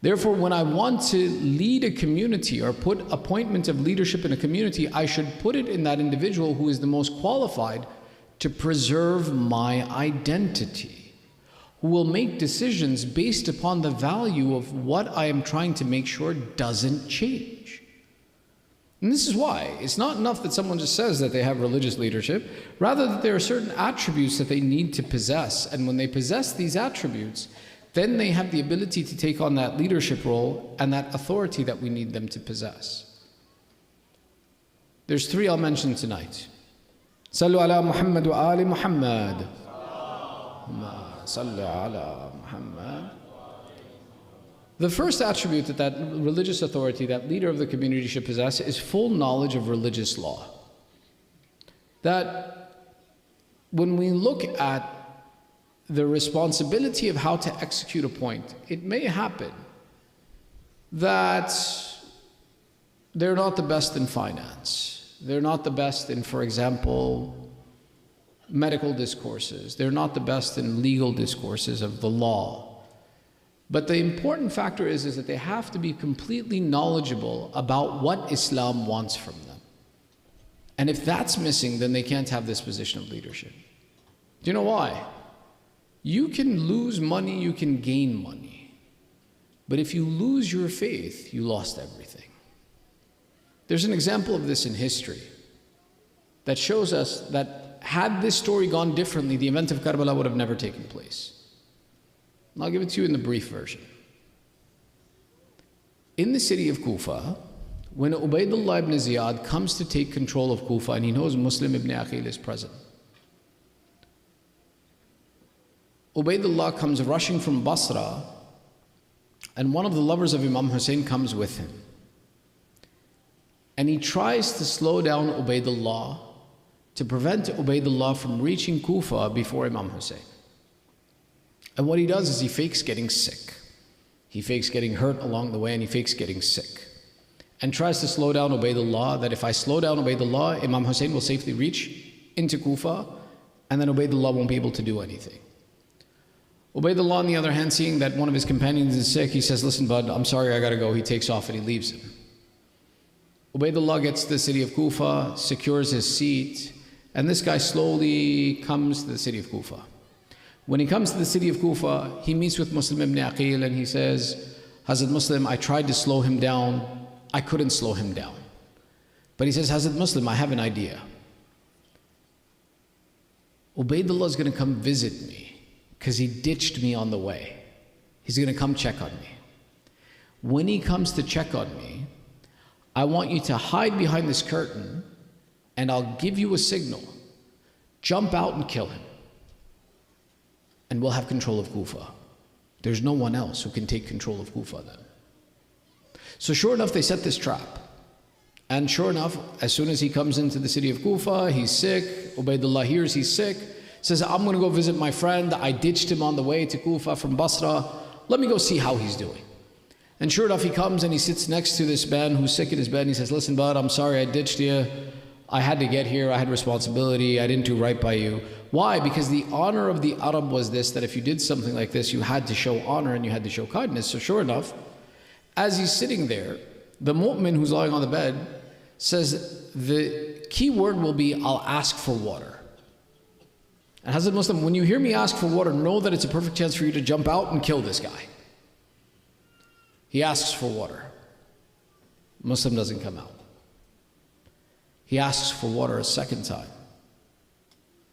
Therefore, when I want to lead a community or put appointment of leadership in a community, I should put it in that individual who is the most qualified to preserve my identity, who will make decisions based upon the value of what I am trying to make sure doesn't change. And this is why it's not enough that someone just says that they have religious leadership, rather that there are certain attributes that they need to possess. And when they possess these attributes, then they have the ability to take on that leadership role and that authority that we need them to possess. There's 3 I'll mention tonight. Sallu ala Muhammad wa ali Muhammad. Sallu ala Muhammad. The first attribute that religious authority, that leader of the community should possess is full knowledge of religious law. That when we look at the responsibility of how to execute a point, it may happen that they're not the best in finance. They're not the best in, for example, medical discourses. They're not the best in legal discourses of the law. But the important factor is that they have to be completely knowledgeable about what Islam wants from them. And if that's missing, then they can't have this position of leadership. Do you know why? You can lose money, you can gain money. But if you lose your faith, you lost everything. There's an example of this in history that shows us that had this story gone differently, the event of Karbala would have never taken place. And I'll give it to you in the brief version. In the city of Kufa, when Ubaydullah ibn Ziyad comes to take control of Kufa and he knows Muslim ibn Aqil is present, Ubaydullah comes rushing from Basra, and one of the lovers of Imam Hussain comes with him. And he tries to slow down Ubaydullah to prevent Ubaydullah from reaching Kufa before Imam Hussain. And what he does is he fakes getting sick. He fakes getting hurt along the way, and he fakes getting sick. And tries to slow down Ubaydullah, that if I slow down Ubaydullah, Imam Hussain will safely reach into Kufa, and then Ubaydullah won't be able to do anything. Ubaydullah, on the other hand, seeing that one of his companions is sick, he says, listen, bud, I'm sorry, I gotta go. He takes off and he leaves him. Ubaydullah gets to the city of Kufa, secures his seat, and this guy slowly comes to the city of Kufa. When he comes to the city of Kufa, he meets with Muslim ibn Aqil and he says, Hazrat Muslim, I tried to slow him down. I couldn't slow him down. But he says, Hazrat Muslim, I have an idea. Ubaydullah is going to come visit me because he ditched me on the way. He's going to come check on me. When he comes to check on me, I want you to hide behind this curtain and I'll give you a signal. Jump out and kill him. And we'll have control of Kufa. There's no one else who can take control of Kufa then. So sure enough, they set this trap. And sure enough, as soon as he comes into the city of Kufa, he's sick. Ubaydullah hears he's sick. Says, I'm going to go visit my friend. I ditched him on the way to Kufa from Basra. Let me go see how he's doing. And sure enough, he comes and he sits next to this man who's sick in his bed. And he says, listen, bud, I'm sorry I ditched you. I had to get here. I had responsibility. I didn't do right by you. Why? Because the honor of the Arab was this, that if you did something like this, you had to show honor and you had to show kindness. So sure enough, as he's sitting there, the mu'min who's lying on the bed says, the key word will be, I'll ask for water. And Hazrat Muslim, when you hear me ask for water, know that it's a perfect chance for you to jump out and kill this guy. He asks for water. Muslim doesn't come out. He asks for water a second time.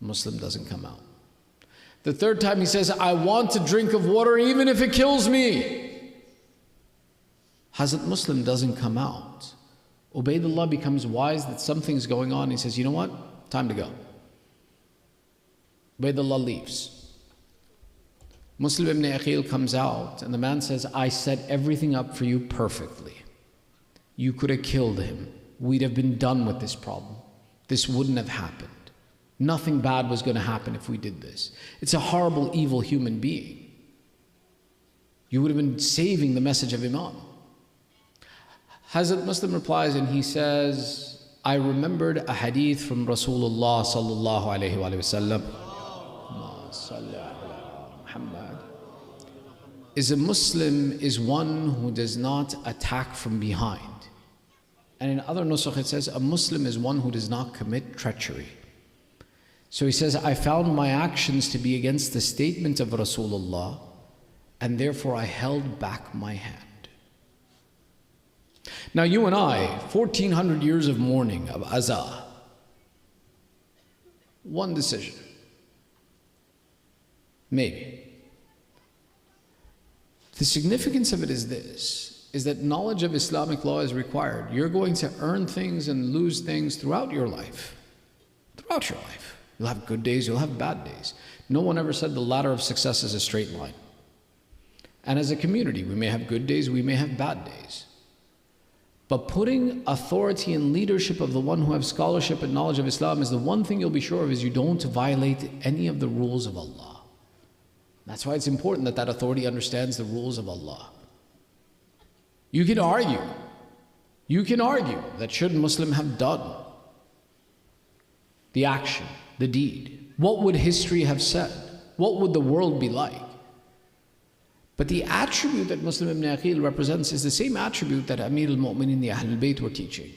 Muslim doesn't come out. The third time he says, I want a drink of water even if it kills me. Hazrat Muslim doesn't come out. Ubaydullah becomes wise that something's going on. He says, you know what? Time to go. Ubaydullah leaves. Muslim ibn Aqil comes out and the man says, I set everything up for you perfectly. You could have killed him. We'd have been done with this problem. This wouldn't have happened. Nothing bad was going to happen if we did this. It's a horrible, evil human being. You would have been saving the message of Imam. Hazrat Muslim replies and he says, I remembered a hadith from Rasulullah sallallahu alayhi wa sallam. is a Muslim is one who does not attack from behind. And in other nusakh it says a Muslim is one who does not commit treachery. So he says, I found my actions to be against the statement of Rasulullah, and therefore I held back my hand. Now you and I, 1400 years of mourning, of azah, one decision. Maybe. The significance of it is this, is that knowledge of Islamic law is required. You're going to earn things and lose things throughout your life. Throughout your life. You'll have good days, you'll have bad days. No one ever said the ladder of success is a straight line. And as a community, we may have good days, we may have bad days. But putting authority and leadership of the one who has scholarship and knowledge of Islam is the one thing you'll be sure of, is you don't violate any of the rules of Allah. That's why it's important that that authority understands the rules of Allah. You can argue that should Muslim have done the action, the deed? What would history have said? What would the world be like? But the attribute that Muslim ibn Aqil represents is the same attribute that Amir al-Mu'minin, the Ahlul Bayt, were teaching.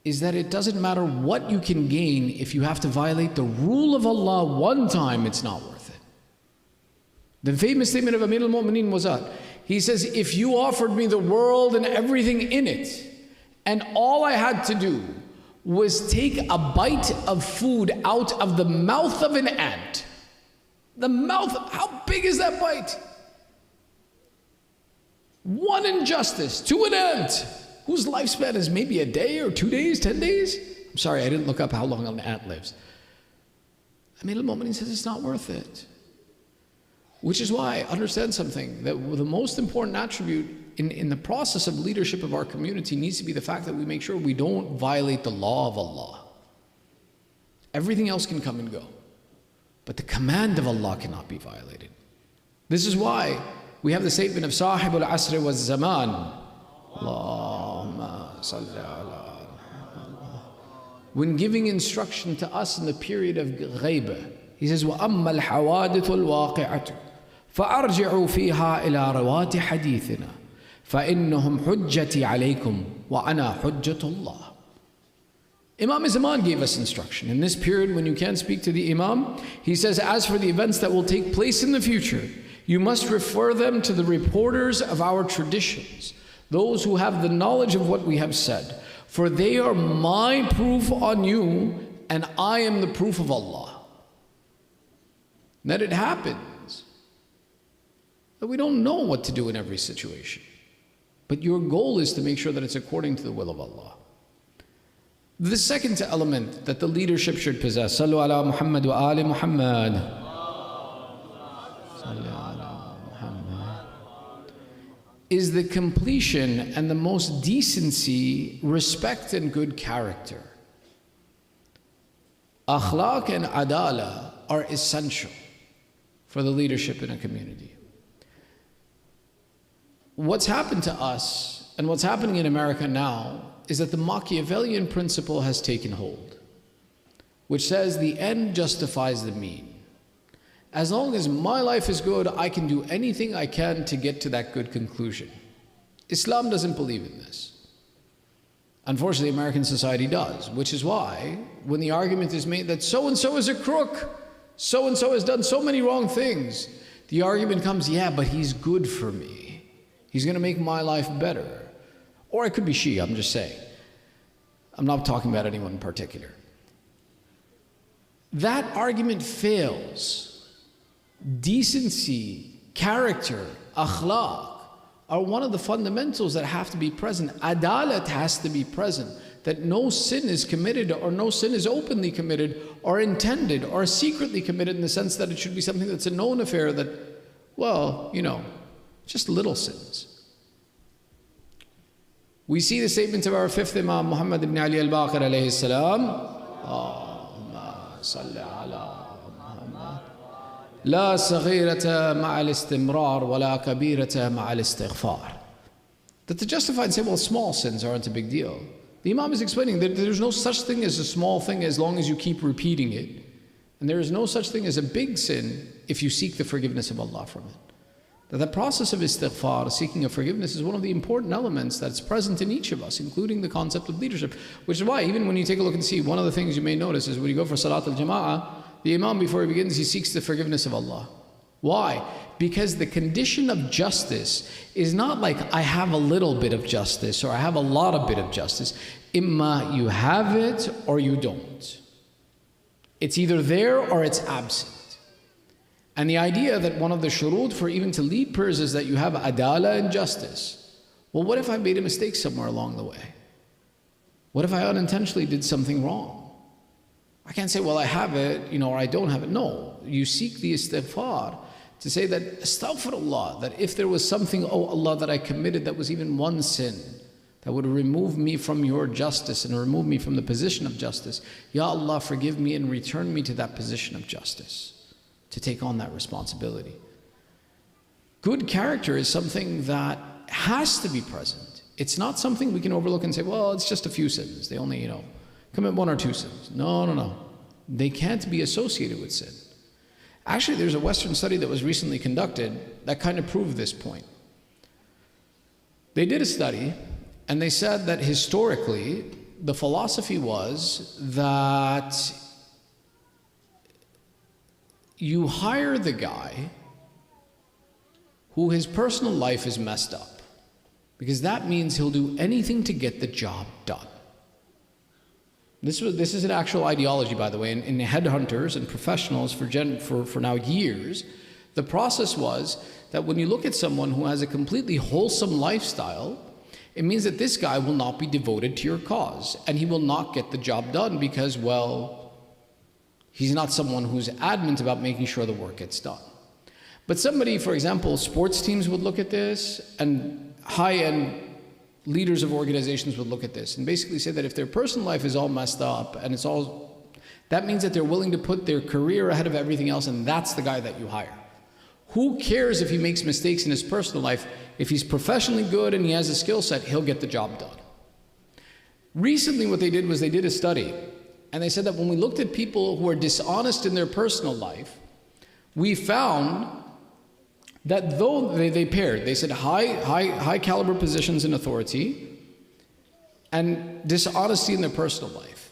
Is that it doesn't matter what you can gain, if you have to violate the rule of Allah one time, it's not worth it. The famous statement of Amir al-Mu'minin was that he says, if you offered me the world and everything in it, and all I had to do was take a bite of food out of the mouth of an ant. The mouth, how big is that bite? One injustice to an ant, whose lifespan is maybe a day or 2 days, 10 days. I'm sorry, I didn't look up how long an ant lives. Amir al-Mu'minin says it's not worth it. Which is why, understand something, that the most important attribute in the process of leadership of our community needs to be the fact that we make sure we don't violate the law of Allah. Everything else can come and go, but the command of Allah cannot be violated. This is why we have the statement of Sahib al-Asr was Zaman. Allahumma salli ala. When giving instruction to us in the period of Ghaibah, he says, وَأَمَّا الْحَوَادِثُ الْوَاقِعَةُ فَأَرْجِعُوا فِيهَا إِلَىٰ رَوَاتِ حَدِيثِنَا فَإِنَّهُمْ حُجَّتِي عَلَيْكُمْ وَأَنَا حُجَّةُ اللَّهِ. Imam Zaman gave us instruction. In this period when you can't speak to the Imam, he says, as for the events that will take place in the future, you must refer them to the reporters of our traditions, those who have the knowledge of what we have said, for they are my proof on you, and I am the proof of Allah. That it happens that we don't know what to do in every situation, but your goal is to make sure that it's according to the will of Allah. The second element that the leadership should possess, Sallu ala Muhammad wa ali Muhammad, is the completion and the most decency, respect and good character. Akhlaq and adala are essential for the leadership in a community. What's happened to us and what's happening in America now is that the Machiavellian principle has taken hold, which says the end justifies the mean. As long as my life is good, I can do anything I can to get to that good conclusion. Islam doesn't believe in this. Unfortunately, American society does, which is why when the argument is made that so-and-so is a crook, so-and-so has done so many wrong things, the argument comes, yeah, but he's good for me. He's going to make my life better. Or it could be she, I'm just saying. I'm not talking about anyone in particular. That argument fails. Decency, character, akhlaq are one of the fundamentals that have to be present. Adalat has to be present. That no sin is committed or no sin is openly committed or intended or secretly committed, in the sense that it should be something that's a known affair that, well, you know, just little sins. We see the statement of our fifth Imam, Muhammad ibn Ali al-Baqir alayhi salam. Allahumma salli ala Muhammad. La saghirata ma'al istimrar wa la kabirata ma'al istighfar. That to justify and say, well, small sins aren't a big deal. The Imam is explaining that there's no such thing as a small thing as long as you keep repeating it. And there is no such thing as a big sin if you seek the forgiveness of Allah from it. That the process of istighfar, seeking of forgiveness, is one of the important elements that's present in each of us, including the concept of leadership. Which is why, even when you take a look and see, one of the things you may notice is when you go for Salat al-Jama'ah, the Imam, before he begins, he seeks the forgiveness of Allah. Why? Because the condition of justice is not like I have a little bit of justice or I have a lot of bit of justice. Imma you have it or you don't. It's either there or it's absent. And the idea that one of the shurut for even to lead prayers is that you have adala and justice. Well, what if I made a mistake somewhere along the way? What if I unintentionally did something wrong? I can't say, well, I have it, or I don't have it. No, you seek the istighfar to say that, astaghfirullah, that if there was something, oh Allah, that I committed that was even one sin, that would remove me from your justice and remove me from the position of justice, Ya Allah, forgive me and return me to that position of justice, to take on that responsibility. Good character is something that has to be present. It's not something we can overlook and say, well, it's just a few sins. They only, commit one or two sins. No. They can't be associated with sin. Actually, there's a Western study that was recently conducted that kind of proved this point. They did a study, and they said that historically, the philosophy was that you hire the guy who his personal life is messed up, because that means he'll do anything to get the job done. This is an actual ideology, by the way, in headhunters and professionals for now years. The process was that when you look at someone who has a completely wholesome lifestyle, it means that this guy will not be devoted to your cause, and he will not get the job done because, well, he's not someone who's adamant about making sure the work gets done. But somebody, for example, sports teams would look at this, and high-end leaders of organizations would look at this and basically say that if their personal life is all messed up and that means that they're willing to put their career ahead of everything else, and that's the guy that you hire. Who cares if he makes mistakes in his personal life? If he's professionally good and he has a skill set, he'll get the job done. Recently what they did was they did a study, and they said that when we looked at people who are dishonest in their personal life, we found that though they paired, they said high caliber positions in authority and dishonesty in their personal life.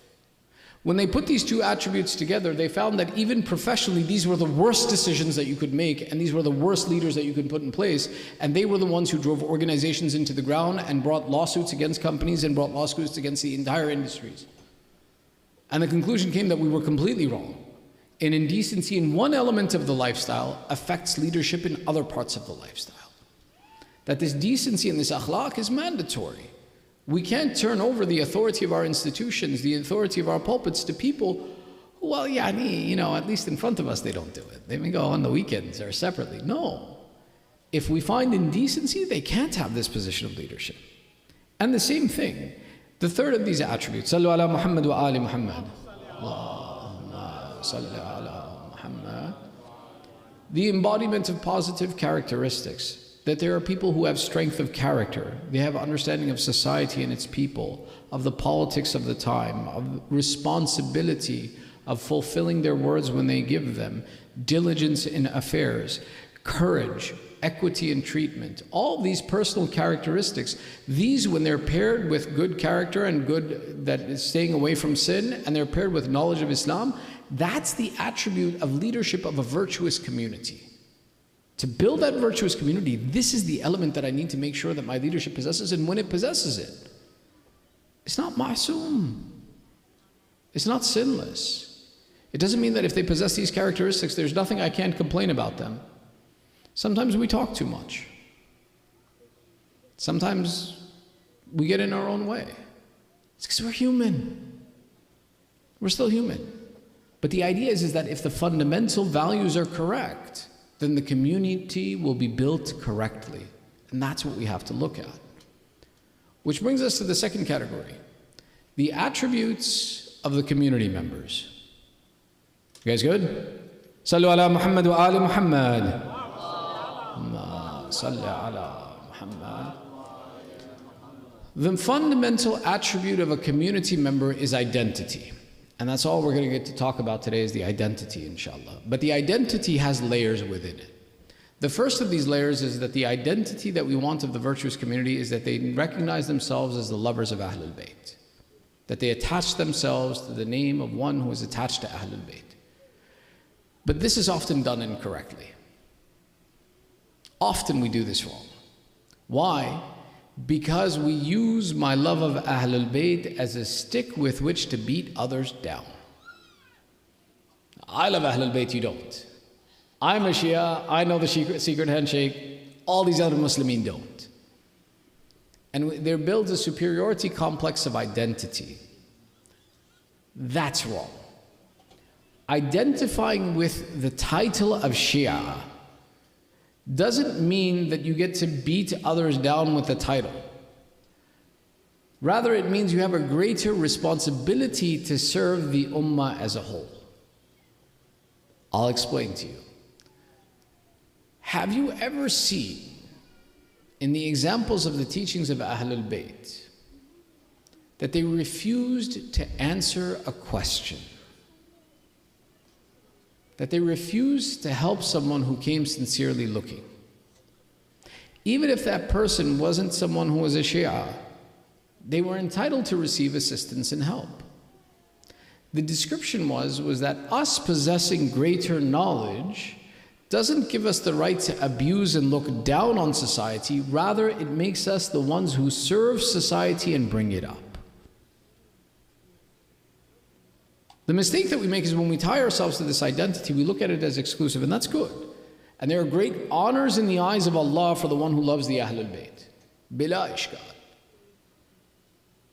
When they put these two attributes together, they found that even professionally, these were the worst decisions that you could make, and these were the worst leaders that you could put in place, and they were the ones who drove organizations into the ground and brought lawsuits against companies and brought lawsuits against the entire industries. And the conclusion came that we were completely wrong. And indecency in one element of the lifestyle affects leadership in other parts of the lifestyle. That this decency and this akhlaq is mandatory. We can't turn over the authority of our institutions, the authority of our pulpits to people who, well, at least in front of us they don't do it. They may go on the weekends or separately. No. If we find indecency, they can't have this position of leadership. And the same thing, the third of these attributes, Sallu ala Muhammad wa ali Muhammad. The embodiment of positive characteristics, that there are people who have strength of character, they have understanding of society and its people, of the politics of the time, of responsibility, of fulfilling their words when they give them, diligence in affairs, courage, equity in treatment, all these personal characteristics, these when they're paired with good character and good that is staying away from sin, and they're paired with knowledge of Islam, that's the attribute of leadership of a virtuous community. To build that virtuous community, this is the element that I need to make sure that my leadership possesses, and when it possesses it, it's not ma'soom. It's not sinless. It doesn't mean that if they possess these characteristics, there's nothing I can't complain about them. Sometimes we talk too much. Sometimes we get in our own way. It's because we're human. We're still human. But the idea is that if the fundamental values are correct, then the community will be built correctly. And that's what we have to look at. Which brings us to the second category, the attributes of the community members. You guys good? Sallu ala Muhammad wa ali Muhammad. Salli ala Muhammad. The fundamental attribute of a community member is identity. And that's all we're going to get to talk about today is the identity, inshallah. But the identity has layers within it. The first of these layers is that the identity that we want of the virtuous community is that they recognize themselves as the lovers of Ahlul Bayt. That they attach themselves to the name of one who is attached to Ahlul Bayt. But this is often done incorrectly. Often we do this wrong. Why? Because we use my love of Ahlul Bayt as a stick with which to beat others down. I love Ahlul Bayt, you don't. I'm a Shia, I know the secret handshake, all these other Muslimin don't. And there builds a superiority complex of identity. That's wrong. Identifying with the title of Shia doesn't mean that you get to beat others down with the title. Rather, it means you have a greater responsibility to serve the ummah as a whole. I'll explain to you. Have you ever seen in the examples of the teachings of Ahlul Bayt that they refused to answer a question? That they refused to help someone who came sincerely looking? Even if that person wasn't someone who was a Shia, they were entitled to receive assistance and help. The description was that us possessing greater knowledge doesn't give us the right to abuse and look down on society. Rather, it makes us the ones who serve society and bring it up. The mistake that we make is when we tie ourselves to this identity, we look at it as exclusive, and that's good. And there are great honors in the eyes of Allah for the one who loves the Ahlul Bayt. Bila ishkal.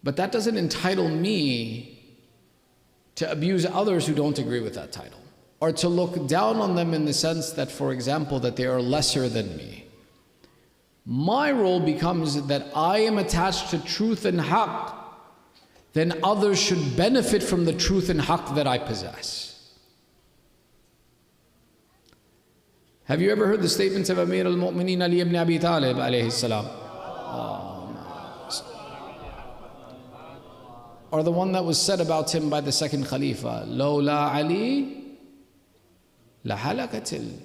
But that doesn't entitle me to abuse others who don't agree with that title, or to look down on them in the sense that, for example, that they are lesser than me. My role becomes that I am attached to truth and haqq, then others should benefit from the truth and haqq that I possess. Have you ever heard the statements of Amir al-Mu'mineen Ali ibn Abi Talib alayhi salam? Or the one that was said about him by the second Khalifa, Lawla Ali la halakatil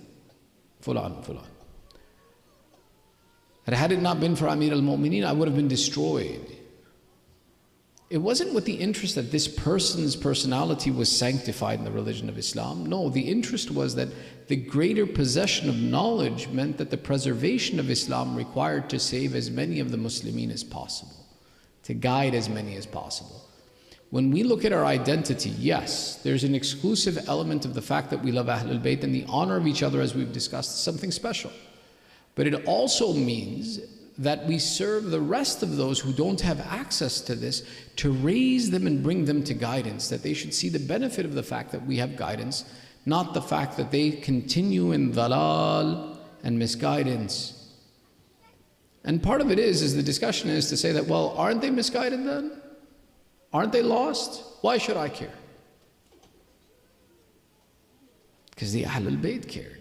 fulan fulan. And had it not been for Amir al-Mu'mineen, I would have been destroyed. It wasn't with the interest that this person's personality was sanctified in the religion of Islam. No, the interest was that the greater possession of knowledge meant that the preservation of Islam required to save as many of the Muslimin as possible, to guide as many as possible. When we look at our identity, yes, there's an exclusive element of the fact that we love Ahlul Bayt and the honor of each other, as we've discussed, something special. But it also means that we serve the rest of those who don't have access to this, to raise them and bring them to guidance, that they should see the benefit of the fact that we have guidance, not the fact that they continue in dhalal and misguidance. And part of it is the discussion is to say that, well, aren't they misguided then? Aren't they lost? Why should I care? Because the Ahlul Bayt cared.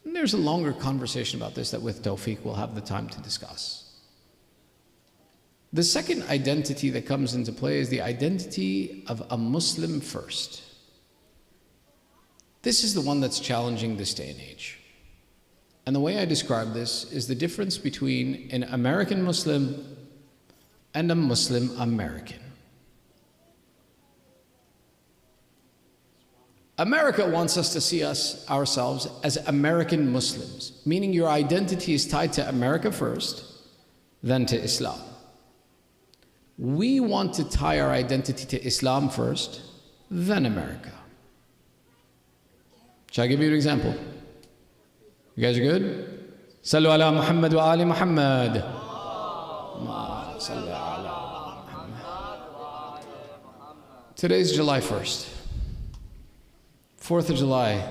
And there's a longer conversation about this that with Tawfiq we'll have the time to discuss. The second identity that comes into play is the identity of a Muslim first. This is the one that's challenging this day and age. And the way I describe this is the difference between an American Muslim and a Muslim American. America wants us to see ourselves as American Muslims, meaning your identity is tied to America first, then to Islam. We want to tie our identity to Islam first, then America. Shall I give you an example? You guys are good? Sallu ala Muhammad wa ali Muhammad. Today's July 1st. 4th of July.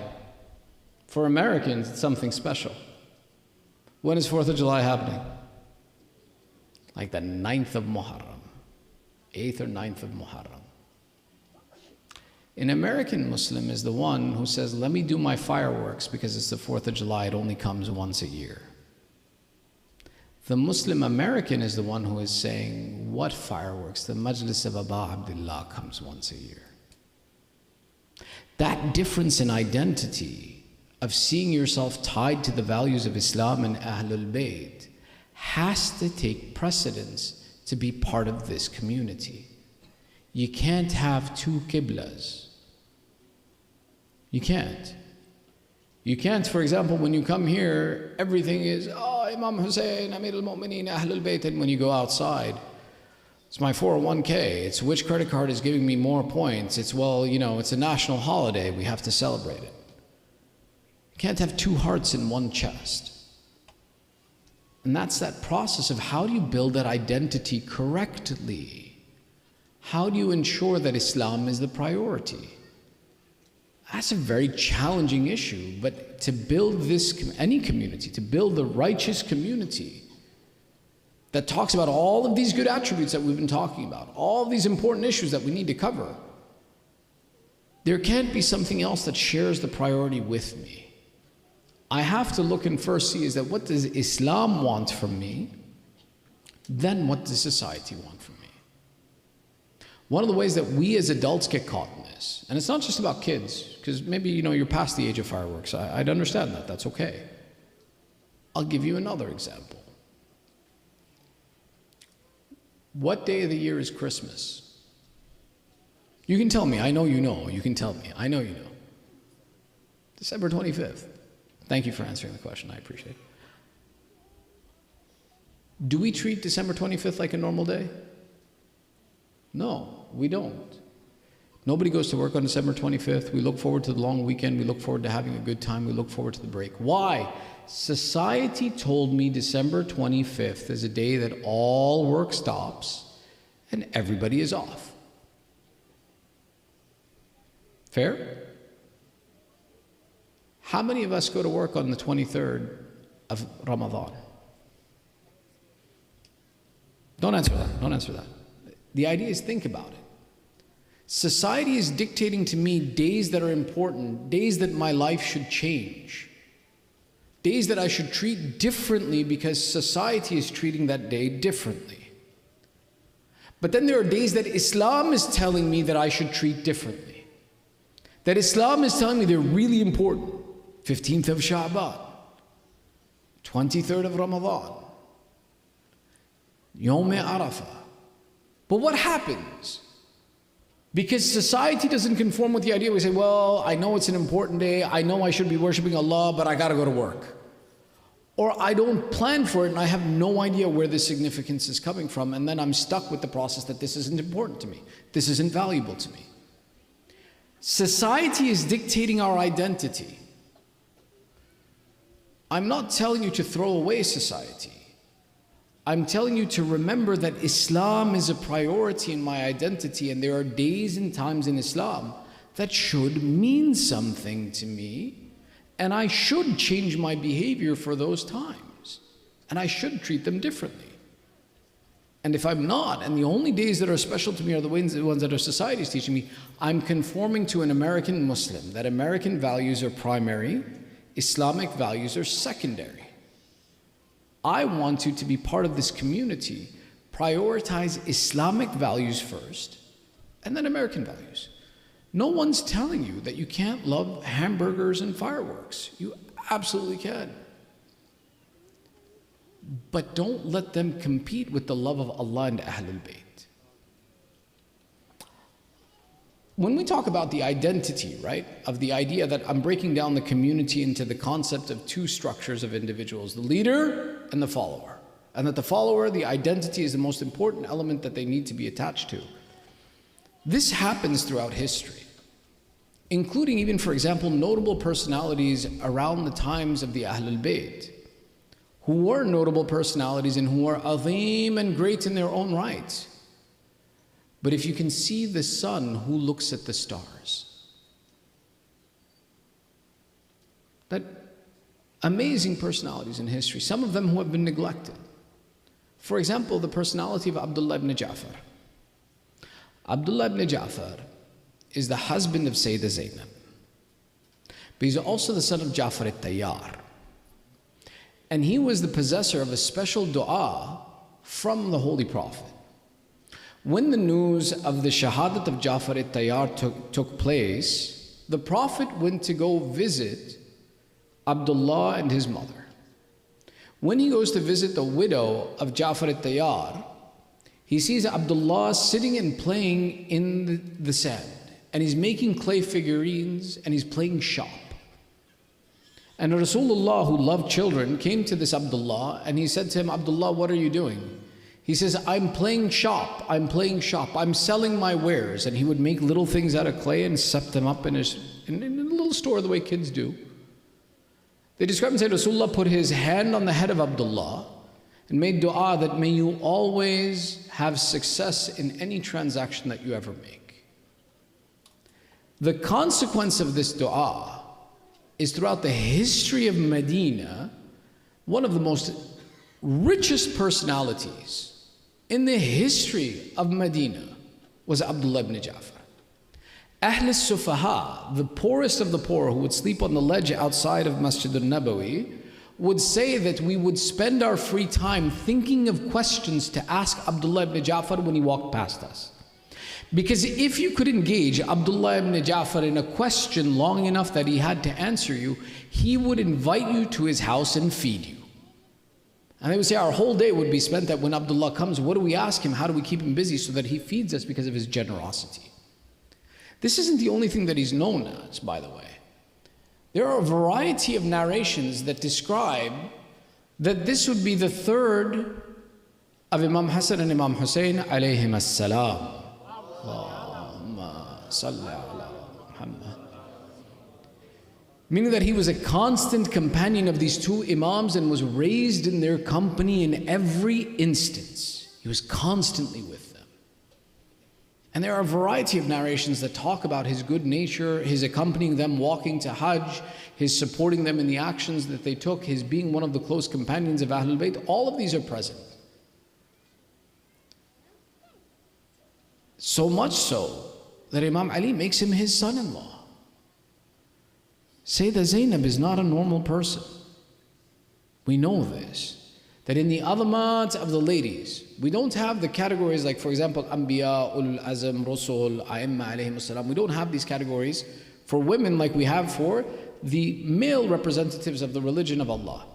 For Americans, it's something special. When is 4th of July happening? Like the 9th of Muharram. 8th or 9th of Muharram. An American Muslim is the one who says, let me do my fireworks because it's the 4th of July, it only comes once a year. The Muslim American is the one who is saying, what fireworks? The Majlis of Aba Abdullah comes once a year. That difference in identity of seeing yourself tied to the values of Islam and Ahlul Bayt has to take precedence to be part of this community. You can't have two qiblas. You can't. You can't, for example, when you come here, everything is, oh, Imam Hussain, Amir al-Mu'mineen, Ahlul Bayt, and when you go outside, it's my 401k, it's which credit card is giving me more points, it's, well, you know, it's a national holiday, we have to celebrate it. You can't have two hearts in one chest. And that's that process of how do you build that identity correctly? How do you ensure that Islam is the priority? That's a very challenging issue, but to build this, any community, to build the righteous community that talks about all of these good attributes that we've been talking about, all of these important issues that we need to cover, there can't be something else that shares the priority with me. I have to look and first see is that what does Islam want from me? Then what does society want from me? One of the ways that we as adults get caught in this, and it's not just about kids, because maybe you're past the age of fireworks. I'd understand that, that's okay. I'll give you another example. What day of the year is Christmas? You can tell me, I know you know, you can tell me, I know you know. December 25th. Thank you for answering the question, I appreciate it. Do we treat December 25th like a normal day? No, we don't. Nobody goes to work on December 25th. We look forward to the long weekend. We look forward to having a good time. We look forward to the break. Why? Society told me December 25th is a day that all work stops and everybody is off. Fair? How many of us go to work on the 23rd of Ramadan? Don't answer that. Don't answer that. The idea is think about it. Society is dictating to me days that are important, days that my life should change, days that I should treat differently because society is treating that day differently. But then there are days that Islam is telling me that I should treat differently, that Islam is telling me they're really important. 15th of Sha'ban, 23rd of Ramadan, Yawm Arafah. But what happens? Because society doesn't conform with the idea, we say, well, I know it's an important day, I know I should be worshiping Allah, but I gotta go to work. Or I don't plan for it and I have no idea where the significance is coming from, and then I'm stuck with the process that this isn't important to me, this isn't valuable to me. Society is dictating our identity. I'm not telling you to throw away society. I'm telling you to remember that Islam is a priority in my identity, and there are days and times in Islam that should mean something to me, and I should change my behavior for those times, and I should treat them differently. And if I'm not, and the only days that are special to me are the ones that our society is teaching me, I'm conforming to an American Muslim, that American values are primary, Islamic values are secondary. I want you to be part of this community, prioritize Islamic values first, and then American values. No one's telling you that you can't love hamburgers and fireworks. You absolutely can. But don't let them compete with the love of Allah and Ahlul Bayt. When we talk about the identity, right, of the idea that I'm breaking down the community into the concept of two structures of individuals, the leader and the follower, and that the follower, the identity is the most important element that they need to be attached to. This happens throughout history, including even, for example, notable personalities around the times of the Ahlul Bayt, who were notable personalities and who are azim and great in their own right. But if you can see the sun, who looks at the stars? That amazing personalities in history, some of them who have been neglected. For example, the personality of Abdullah ibn Ja'far. Abdullah ibn Ja'far is the husband of Sayyidah Zainab, but he's also the son of Ja'far al-Tayyar. And he was the possessor of a special dua from the Holy Prophet. When the news of the shahadat of Ja'far al-Tayyar took place, the Prophet went to go visit Abdullah and his mother. When he goes to visit the widow of Ja'far al-Tayyar, he sees Abdullah sitting and playing in the sand, and he's making clay figurines and he's playing shop. And Rasulullah, who loved children, came to this Abdullah and he said to him, Abdullah, what are you doing? He says, I'm playing shop, I'm playing shop, I'm selling my wares. And he would make little things out of clay and set them up in a little store the way kids do. They describe and say Rasulullah put his hand on the head of Abdullah and made dua that may you always have success in any transaction that you ever make. The consequence of this dua is throughout the history of Medina, one of the most richest personalities in the history of Medina was Abdullah ibn Ja'far. Ahl al-Sufaha, the poorest of the poor who would sleep on the ledge outside of Masjid al-Nabawi, would say that we would spend our free time thinking of questions to ask Abdullah ibn Ja'far when he walked past us. Because if you could engage Abdullah ibn Ja'far in a question long enough that he had to answer you, he would invite you to his house and feed you. And they would say our whole day would be spent that when Abdullah comes, what do we ask him? How do we keep him busy so that he feeds us because of his generosity? This isn't the only thing that he's known as, by the way. There are a variety of narrations that describe that this would be the third of Imam Hassan and Imam Hussain alayhim as-salam. Allahumma salli ala Muhammad. Meaning that he was a constant companion of these two Imams and was raised in their company in every instance. He was constantly with them. And there are a variety of narrations that talk about his good nature, his accompanying them walking to Hajj, his supporting them in the actions that they took, his being one of the close companions of Ahlul Bayt. All of these are present. So much so that Imam Ali makes him his son-in-law. Sayyidah Zainab is not a normal person. We know this. That in the adhamat of the ladies, we don't have the categories like, for example, Anbiya, Ulul Azam, Rasul, A'imma alayhim as-salam. We don't have these categories for women like we have for the male representatives of the religion of Allah.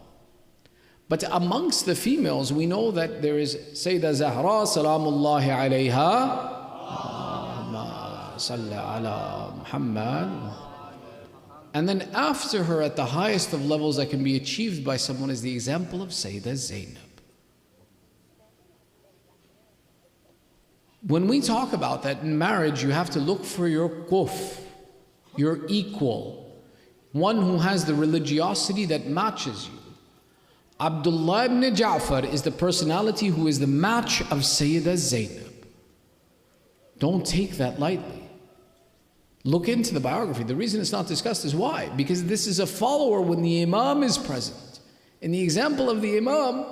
But amongst the females, we know that there is Sayyidah Zahra, Salamullahi alayha, Allahumma salli ala Muhammad. And then after her, at the highest of levels that can be achieved by someone, is the example of Sayyidah Zainab. When we talk about that in marriage, you have to look for your kuf, your equal, one who has the religiosity that matches you. Abdullah ibn Ja'far is the personality who is the match of Sayyidah Zainab. Don't take that lightly. Look into the biography. The reason it's not discussed is why? Because this is a follower when the Imam is present. In the example of the Imam,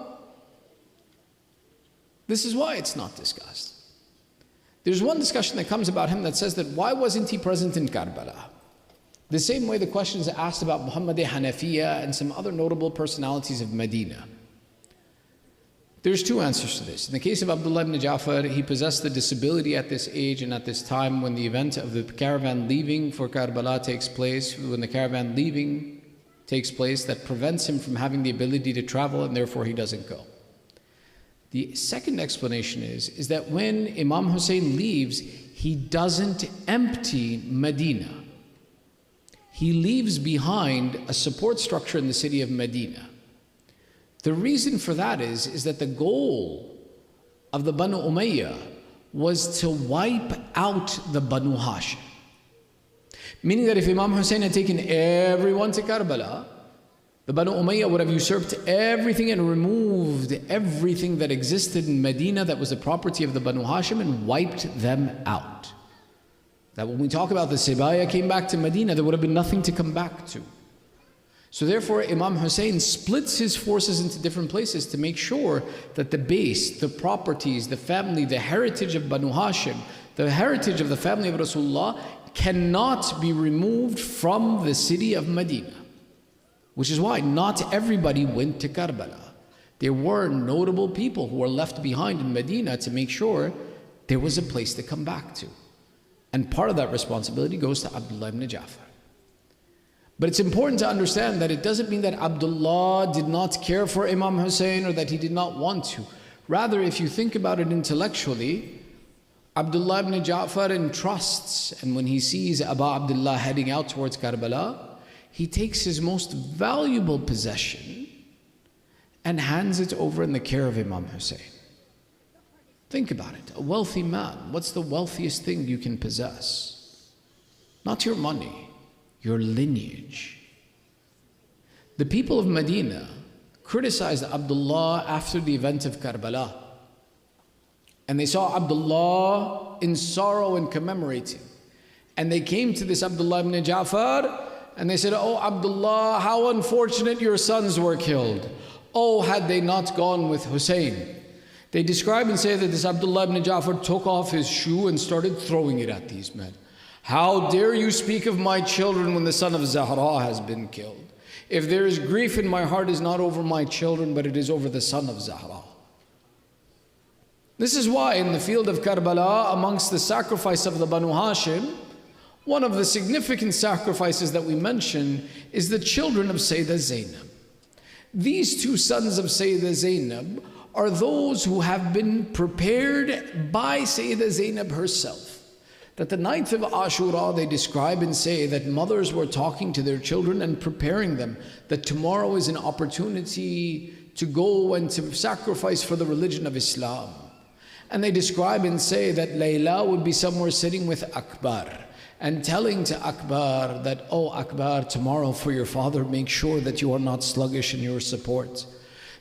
this is why it's not discussed. There's one discussion that comes about him that says that why wasn't he present in Karbala? The same way the questions are asked about Muhammad Hanafiya and some other notable personalities of Medina. There's two answers to this. In the case of Abdullah ibn Ja'far, he possessed the disability at this age and at this time when the event of the caravan leaving for Karbala takes place, when the caravan leaving takes place, that prevents him from having the ability to travel and therefore he doesn't go. The second explanation is that when Imam Hussain leaves, he doesn't empty Medina. He leaves behind a support structure in the city of Medina. The reason for that is that the goal of the Banu Umayyah was to wipe out the Banu Hashim. Meaning that if Imam Hussain had taken everyone to Karbala, the Banu Umayyah would have usurped everything and removed everything that existed in Medina that was the property of the Banu Hashim and wiped them out. That when we talk about the Sibaya came back to Medina, there would have been nothing to come back to. So therefore, Imam Hussain splits his forces into different places to make sure that the base, the properties, the family, the heritage of Banu Hashim, the heritage of the family of Rasulullah cannot be removed from the city of Medina. Which is why not everybody went to Karbala. There were notable people who were left behind in Medina to make sure there was a place to come back to. And part of that responsibility goes to Abdullah ibn Ja'far. But it's important to understand that it doesn't mean that Abdullah did not care for Imam Hussain or that he did not want to. Rather, if you think about it intellectually, Abdullah ibn Ja'far entrusts, and when he sees Abu Abdullah heading out towards Karbala, he takes his most valuable possession and hands it over in the care of Imam Hussain. Think about it. A wealthy man, what's the wealthiest thing you can possess? Not your money, your lineage. The people of Medina criticized Abdullah after the event of Karbala. And they saw Abdullah in sorrow and commemorating. And they came to this Abdullah ibn Ja'far and they said, "Oh Abdullah, how unfortunate your sons were killed. Oh, had they not gone with Hussain." They describe and say that this Abdullah ibn Ja'far took off his shoe and started throwing it at these men. "How dare you speak of my children when the son of Zahra has been killed? If there is grief in my heart, it is not over my children, but it is over the son of Zahra." This is why in the field of Karbala, amongst the sacrifice of the Banu Hashim, one of the significant sacrifices that we mention is the children of Sayyidah Zainab. These two sons of Sayyidah Zainab are those who have been prepared by Sayyidah Zainab herself. That the night of Ashura, they describe and say that mothers were talking to their children and preparing them, that tomorrow is an opportunity to go and to sacrifice for the religion of Islam. And they describe and say that Layla would be somewhere sitting with Akbar and telling to Akbar that, "Oh Akbar, tomorrow for your father, make sure that you are not sluggish in your support."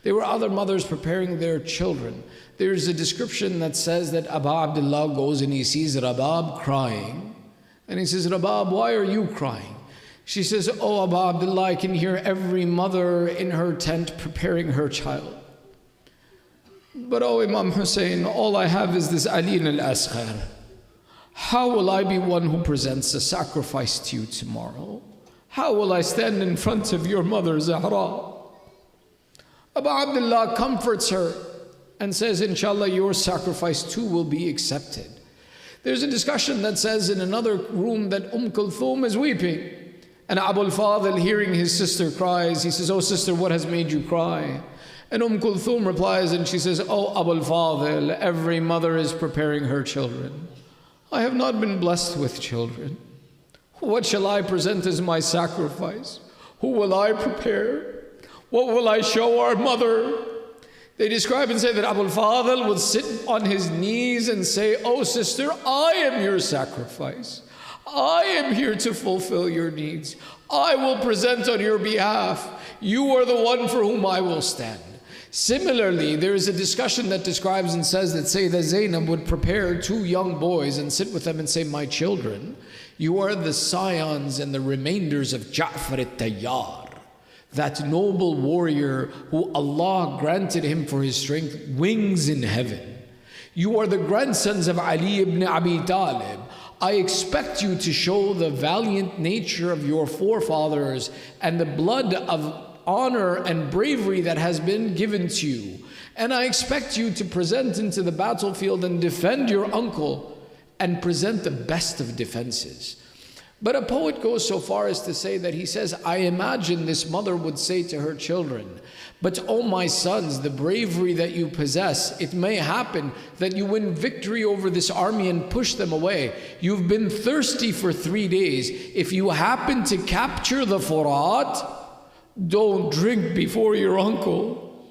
There were other mothers preparing their children. There's a description that says that Abu Abdullah goes and he sees Rabab crying. And he says, "Rabab, why are you crying?" She says, "Oh Abu Abdullah, I can hear every mother in her tent preparing her child. But oh Imam Hussain, all I have is this Ali al-Asghar. How will I be one who presents a sacrifice to you tomorrow? How will I stand in front of your mother Zahra?" Abu Abdullah comforts her and says, "Inshallah, your sacrifice too will be accepted." There's a discussion that says in another room that Kulthum is weeping. And Abu al-Fadl, hearing his sister cries, he says, "Oh sister, what has made you cry?" And Kulthum replies and she says, "Oh Abu al-Fadl, every mother is preparing her children. I have not been blessed with children. What shall I present as my sacrifice? Who will I prepare? What will I show our mother?" They describe and say that Abu al-Fadl would sit on his knees and say, "Oh sister, I am your sacrifice. I am here to fulfill your needs. I will present on your behalf. You are the one for whom I will stand." Similarly, there is a discussion that describes and says that Sayyidah Zainab would prepare two young boys and sit with them and say, "My children, you are the scions and the remainders of Ja'far al-Tayyar, that noble warrior who Allah granted him for his strength wings in heaven. You are the grandsons of Ali ibn Abi Talib. I expect you to show the valiant nature of your forefathers and the blood of honor and bravery that has been given to you. And I expect you to present into the battlefield and defend your uncle and present the best of defenses." But a poet goes so far as to say that he says, "I imagine this mother would say to her children, 'But oh my sons, the bravery that you possess, it may happen that you win victory over this army and push them away. You've been thirsty for 3 days. If you happen to capture the Furat, don't drink before your uncle.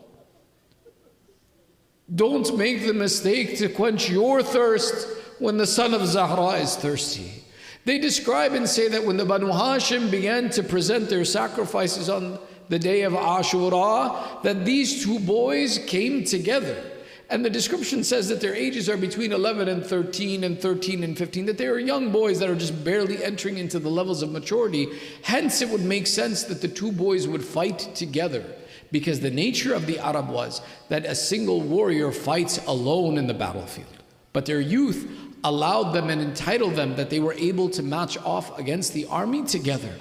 Don't make the mistake to quench your thirst when the son of Zahra is thirsty." They describe and say that when the Banu Hashim began to present their sacrifices on the day of Ashura, that these two boys came together. And the description says that their ages are between 11 and 13 and 13 and 15, that they are young boys that are just barely entering into the levels of maturity. Hence, it would make sense that the two boys would fight together, because the nature of the Arab was that a single warrior fights alone in the battlefield. But their youth allowed them and entitled them that they were able to match off against the army together.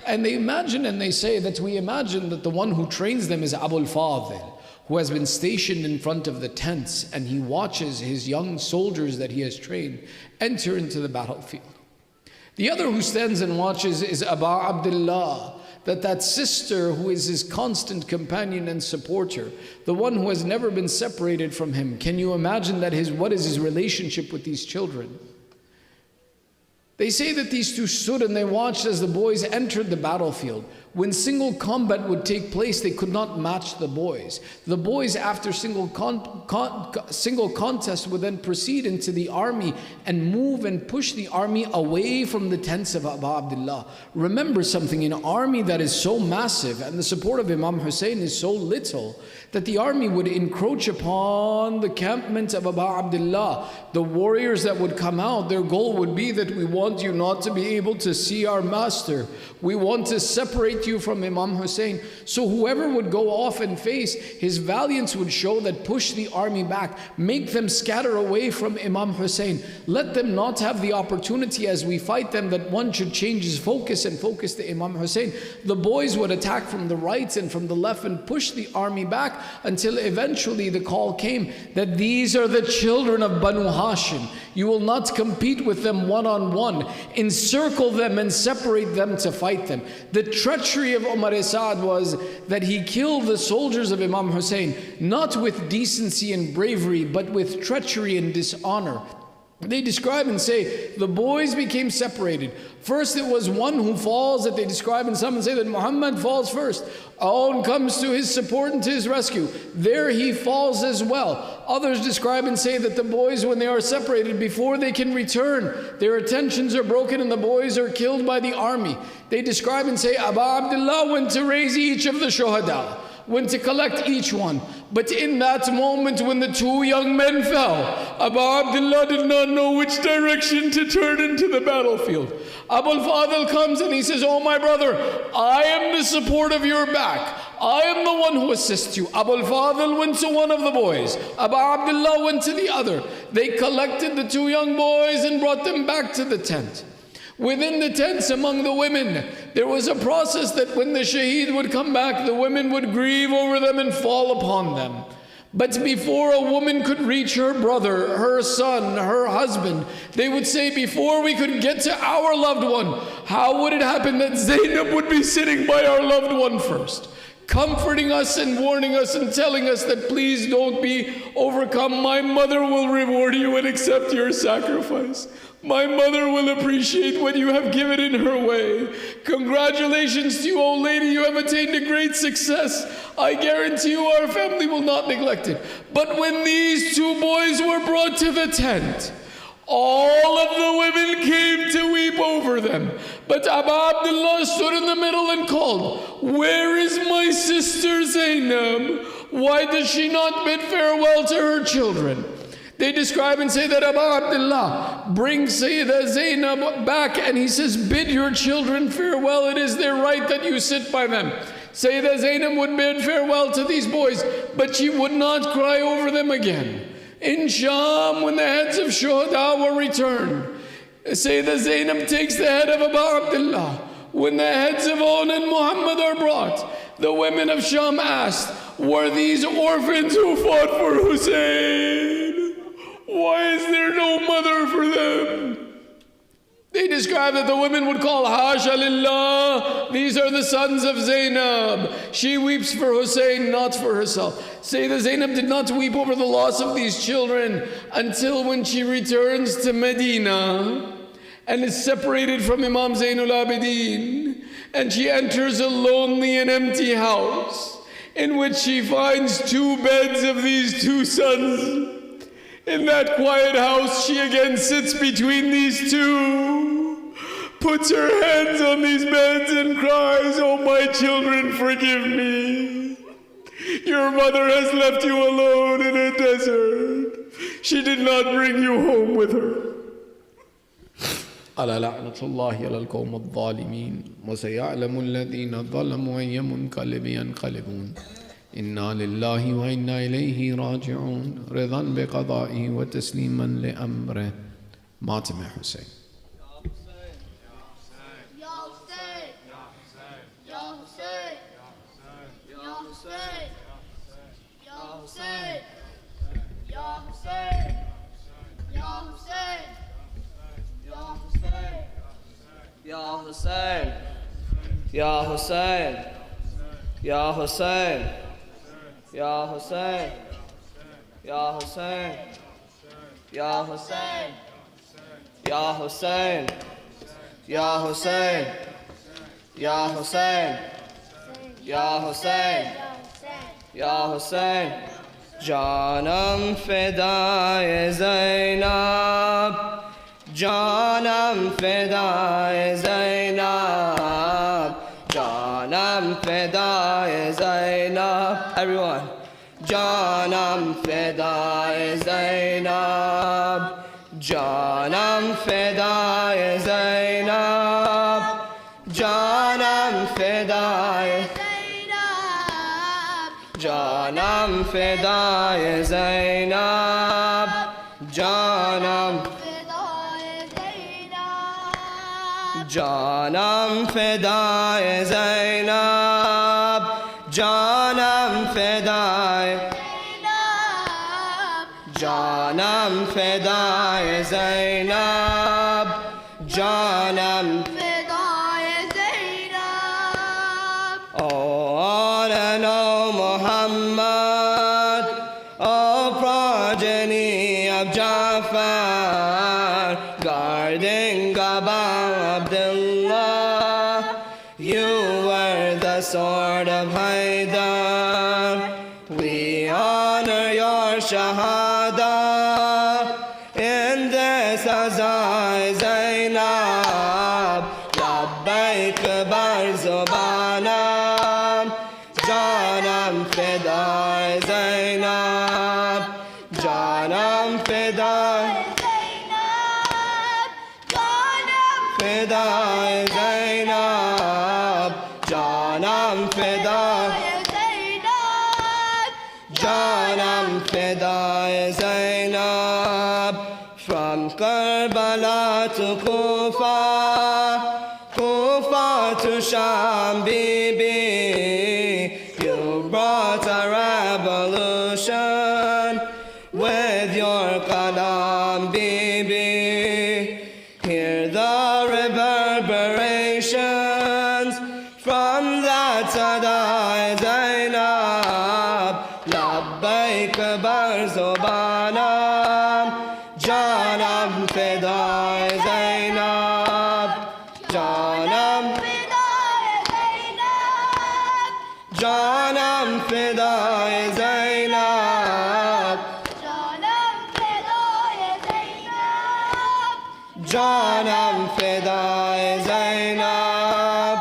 And they imagine and they say that we imagine that the one who trains them is Abu al-Fadl, who has been stationed in front of the tents, and he watches his young soldiers that he has trained enter into the battlefield. The other who stands and watches is Abu Abdullah, that sister who is his constant companion and supporter, the one who has never been separated from him. Can you imagine that what is his relationship with these children? They say that these two stood and they watched as the boys entered the battlefield. When single combat would take place, they could not match the boys. The boys, after single contest, would then proceed into the army and move and push the army away from the tents of Abu Abdullah. Remember something, an army that is so massive and the support of Imam Hussain is so little, that the army would encroach upon the campment of Abu Abdullah. The warriors that would come out, their goal would be that we want you not to be able to see our master. We want to separate you from Imam Hussain. So whoever would go off and face, his valiance would show that push the army back, make them scatter away from Imam Hussain. Let them not have the opportunity as we fight them that one should change his focus and focus to Imam Hussain. The boys would attack from the right and from the left and push the army back until eventually the call came that these are the children of Banu Hashim. You will not compete with them one-on-one. Encircle them and separate them to fight them. The treachery of Umar Sa'd was that he killed the soldiers of Imam Hussain, not with decency and bravery, but with treachery and dishonor. They describe and say, the boys became separated. First it was one who falls that they describe, and some say that Muhammad falls first. On comes to his support and to his rescue. There he falls as well. Others describe and say that the boys, when they are separated, before they can return, their attentions are broken and the boys are killed by the army. They describe and say, Abu Abdullah went to raise each of the shuhada, went to collect each one. But in that moment when the two young men fell, Abu Abdullah did not know which direction to turn into the battlefield. Abu al-Fadl comes and he says, oh my brother, I am the support of your back. I am the one who assists you. Abu al-Fadl went to one of the boys. Abu Abdullah went to the other. They collected the two young boys and brought them back to the tent. Within the tents among the women, there was a process that when the shaheed would come back, the women would grieve over them and fall upon them. But before a woman could reach her brother, her son, her husband, they would say, before we could get to our loved one, how would it happen that Zainab would be sitting by our loved one first, comforting us and warning us and telling us that please don't be overcome. My mother will reward you and accept your sacrifice. My mother will appreciate what you have given in her way. Congratulations to you, old lady. You have attained a great success. I guarantee you our family will not neglect it. But when these two boys were brought to the tent, all of the women came to weep over them. But Abu Abdullah stood in the middle and called, where is my sister Zainab? Why does she not bid farewell to her children? They describe and say that Abu Abdullah brings Sayyidah Zainab back and he says, bid your children farewell. It is their right that you sit by them. Sayyidah Zainab would bid farewell to these boys, but she would not cry over them again. In Sham, when the heads of Shuhada were returned, Sayyidah Zainab takes the head of Abu Abdullah. When the heads of On and Muhammad are brought, the women of Sham asked, were these orphans who fought for Hussain? Why is there no mother for them? They describe that the women would call, Hasha lillah, these are the sons of Zainab. She weeps for Hussain, not for herself. Sayyidah Zainab did not weep over the loss of these children until when she returns to Medina and is separated from Imam Zainul Abidin, and she enters a lonely and empty house in which she finds two beds of these two sons. In that quiet house, she again sits between these two, puts her hands on these beds and cries, oh my children, forgive me. Your mother has left you alone in a desert. She did not bring you home with her. ألا لعنة الله على القوم الظالمين وسيعلم الذين ظلموا أي منقلب ينقلبون إنا لله وإنا إليه راجعون رضا بقضائه وتسليما لأمره. ماتم حسين. Ya Hussain, Ya Hussain, Ya Hussain, Ya Hussain, Ya Hussain, Ya Hussain, Ya Hussain, Ya Hussain, Ya Hussain, Ya Hussain, Ya Hussain. Canım fedai Zeynep, canım fedai Zeynep, canım fedai Zeynep. Everyone. Canım fedai Zeynep, canım fedai Zeynep, canım fedai Canım fedai Zeynep, canım Canım fedai Zeynep, canım fedai Canım fedai Zeynep, canım Oh, and oh Muhammad, oh progeny of Jafar, guarding Kaaba Abdullah, you were the sword of Haidar. We honor your shahada in this Azai Zainab, labbaik bar zubanam, janam fedai Zainab, janam fedai fedai Zainab, janam fedai Janam fedai Zainab. From Karbala to Kufa, Kufa to Sham, Bibi, you brought a revolution with your kalam, Bibi. Hear the reverberations from that Sadai Zainab. Labbaik bar zubanam, janam fedai Zainab, janam janam fedai Zainab, janam fedai Zainab.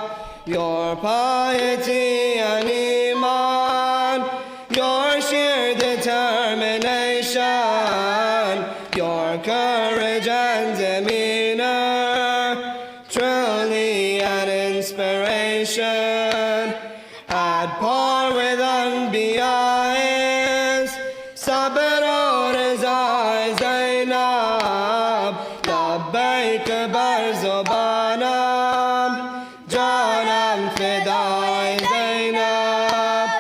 Your piety and iman, your sheer determination, your courage and demeanor, truly an inspiration. At par with Anbiya is Sabr or Rizai Zainab, labbaik bar zubanam, janam fedai Zainab,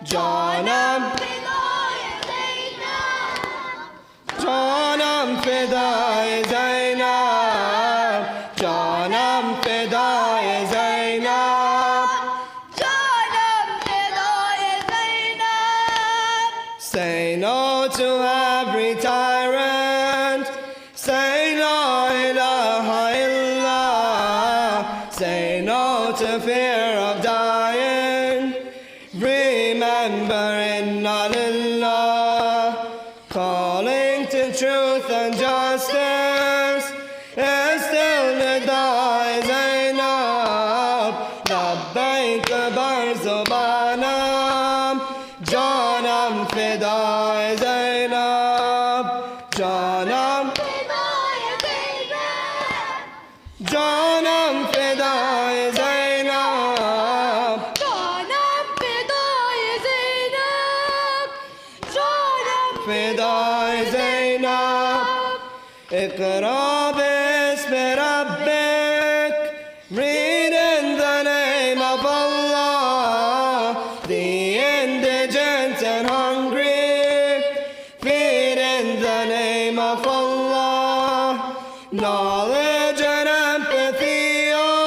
janam Janam fedai Zainab, janam fedai Zainab, say no to every tyrant, say la ilaha illallah, say no to fear of dying, remember inna lillah, calling to truth and justice, and still Nidai Zainab, labbaik bar zubanam, janam fedai Zainab, janam janam fedai Zainab, fedai Zainab. Iqra bismi rabbik, read in the name of Allah, the indigent and hungry, feed in the name of Allah, knowledge and empathy, oh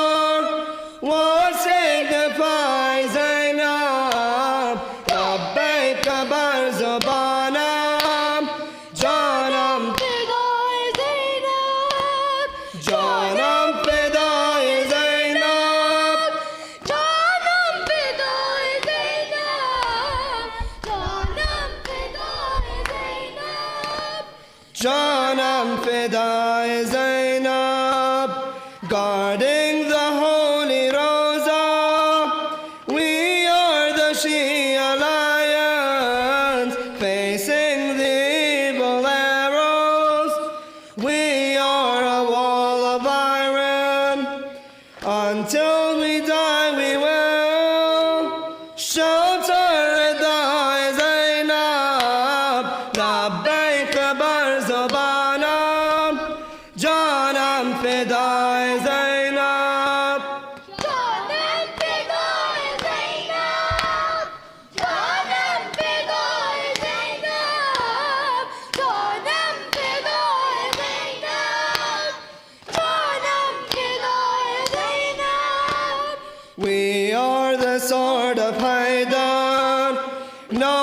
guarding the holy Rosa. We are the Shia lions, facing the evil arrows. We are a wall of iron. Until we die, we will shelter thy Zainab. Labbaik bar Zobanam, Janam Fidai Zainab. Janam Fidai Zainab, Janam Fidai Zainab, Janam Fidai Zainab, Janam Fidai Zainab. We are the sword of Haidar. No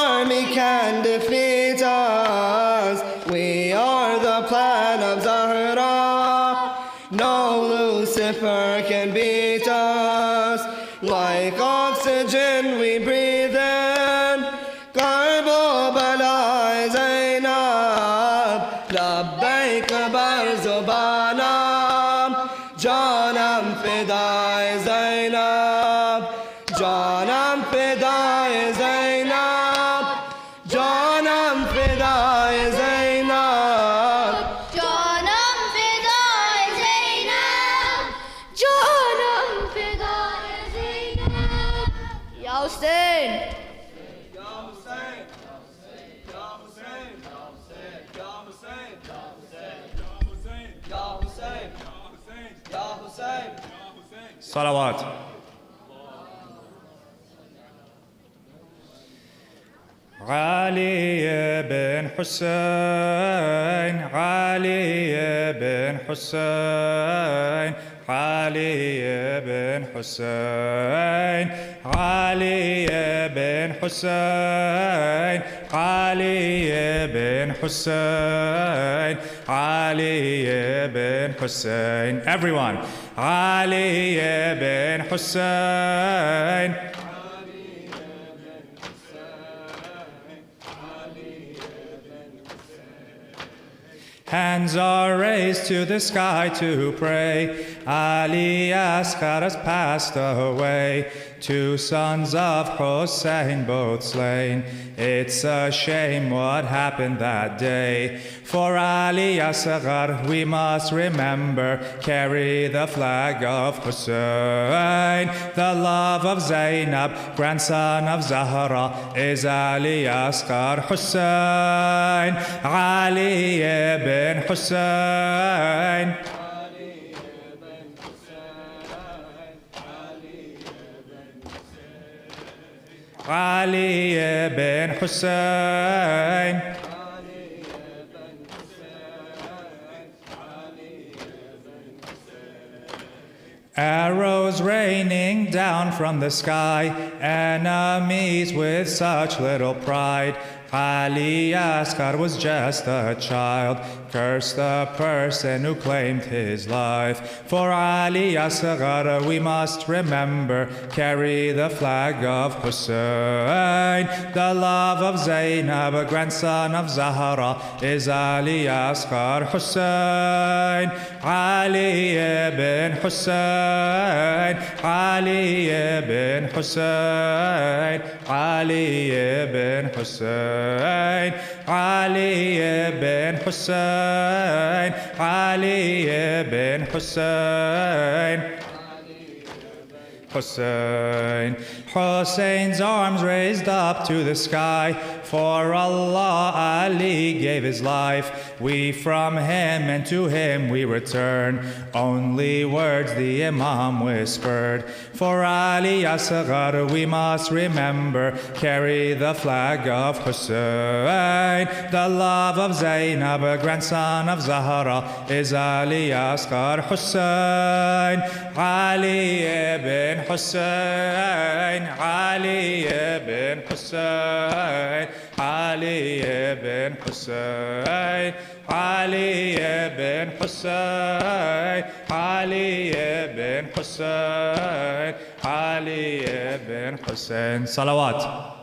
army can defeat us. We are the plan of Zahra. No Lucifer can beat us. Like oxygen we breathe in. Garbo Balai Zainab. Labbaik bar Zobanam. Janam Fidai Zainab. Janam Fidai Zainab. Janam Fidai Zainab. Janam Fidai Zainab, Janam Fidai Zainab. Ya Hussain. Salawat. علي بن حسين علي بن حسين علي بن حسين علي بن حسين علي بن حسين علي بن حسين. Everyone. علي بن حسين. Hands are raised to the sky to pray. Ali Asghar has passed away. Two sons of Hussain both slain. It's a shame what happened that day. For Ali Asghar we must remember, carry the flag of Hussain. The love of Zainab, grandson of Zahra, is Ali Asghar Hussain. Ali ibn Hussain. Ali ibn Hussain. Arrows raining down from the sky, enemies with such little pride. Ali Asghar was just a child, cursed the person who claimed his life. For Ali Asghar we must remember, carry the flag of Hussain. The love of Zainab, grandson of Zahra, is Ali Asghar Hussain. Ali ibn Hussain, Ali ibn Hussain, Ali ibn Hussain, Ali ibn Hussain, Ali ibn Hussain. Hussain. Hussein's arms raised up to the sky. For Allah, Ali gave his life. We from him and to him we return. Only words the Imam whispered. For Ali Asghar we must remember, carry the flag of Hussain. The love of Zainab, grandson of Zahra, is Ali Asghar Hussain. Ali ibn Hussain, Ali ibn Hussain, Ali ibn Hussain, Ali ibn Hussain, Ali ibn Hussain, Ali ibn Hussain. Salawat.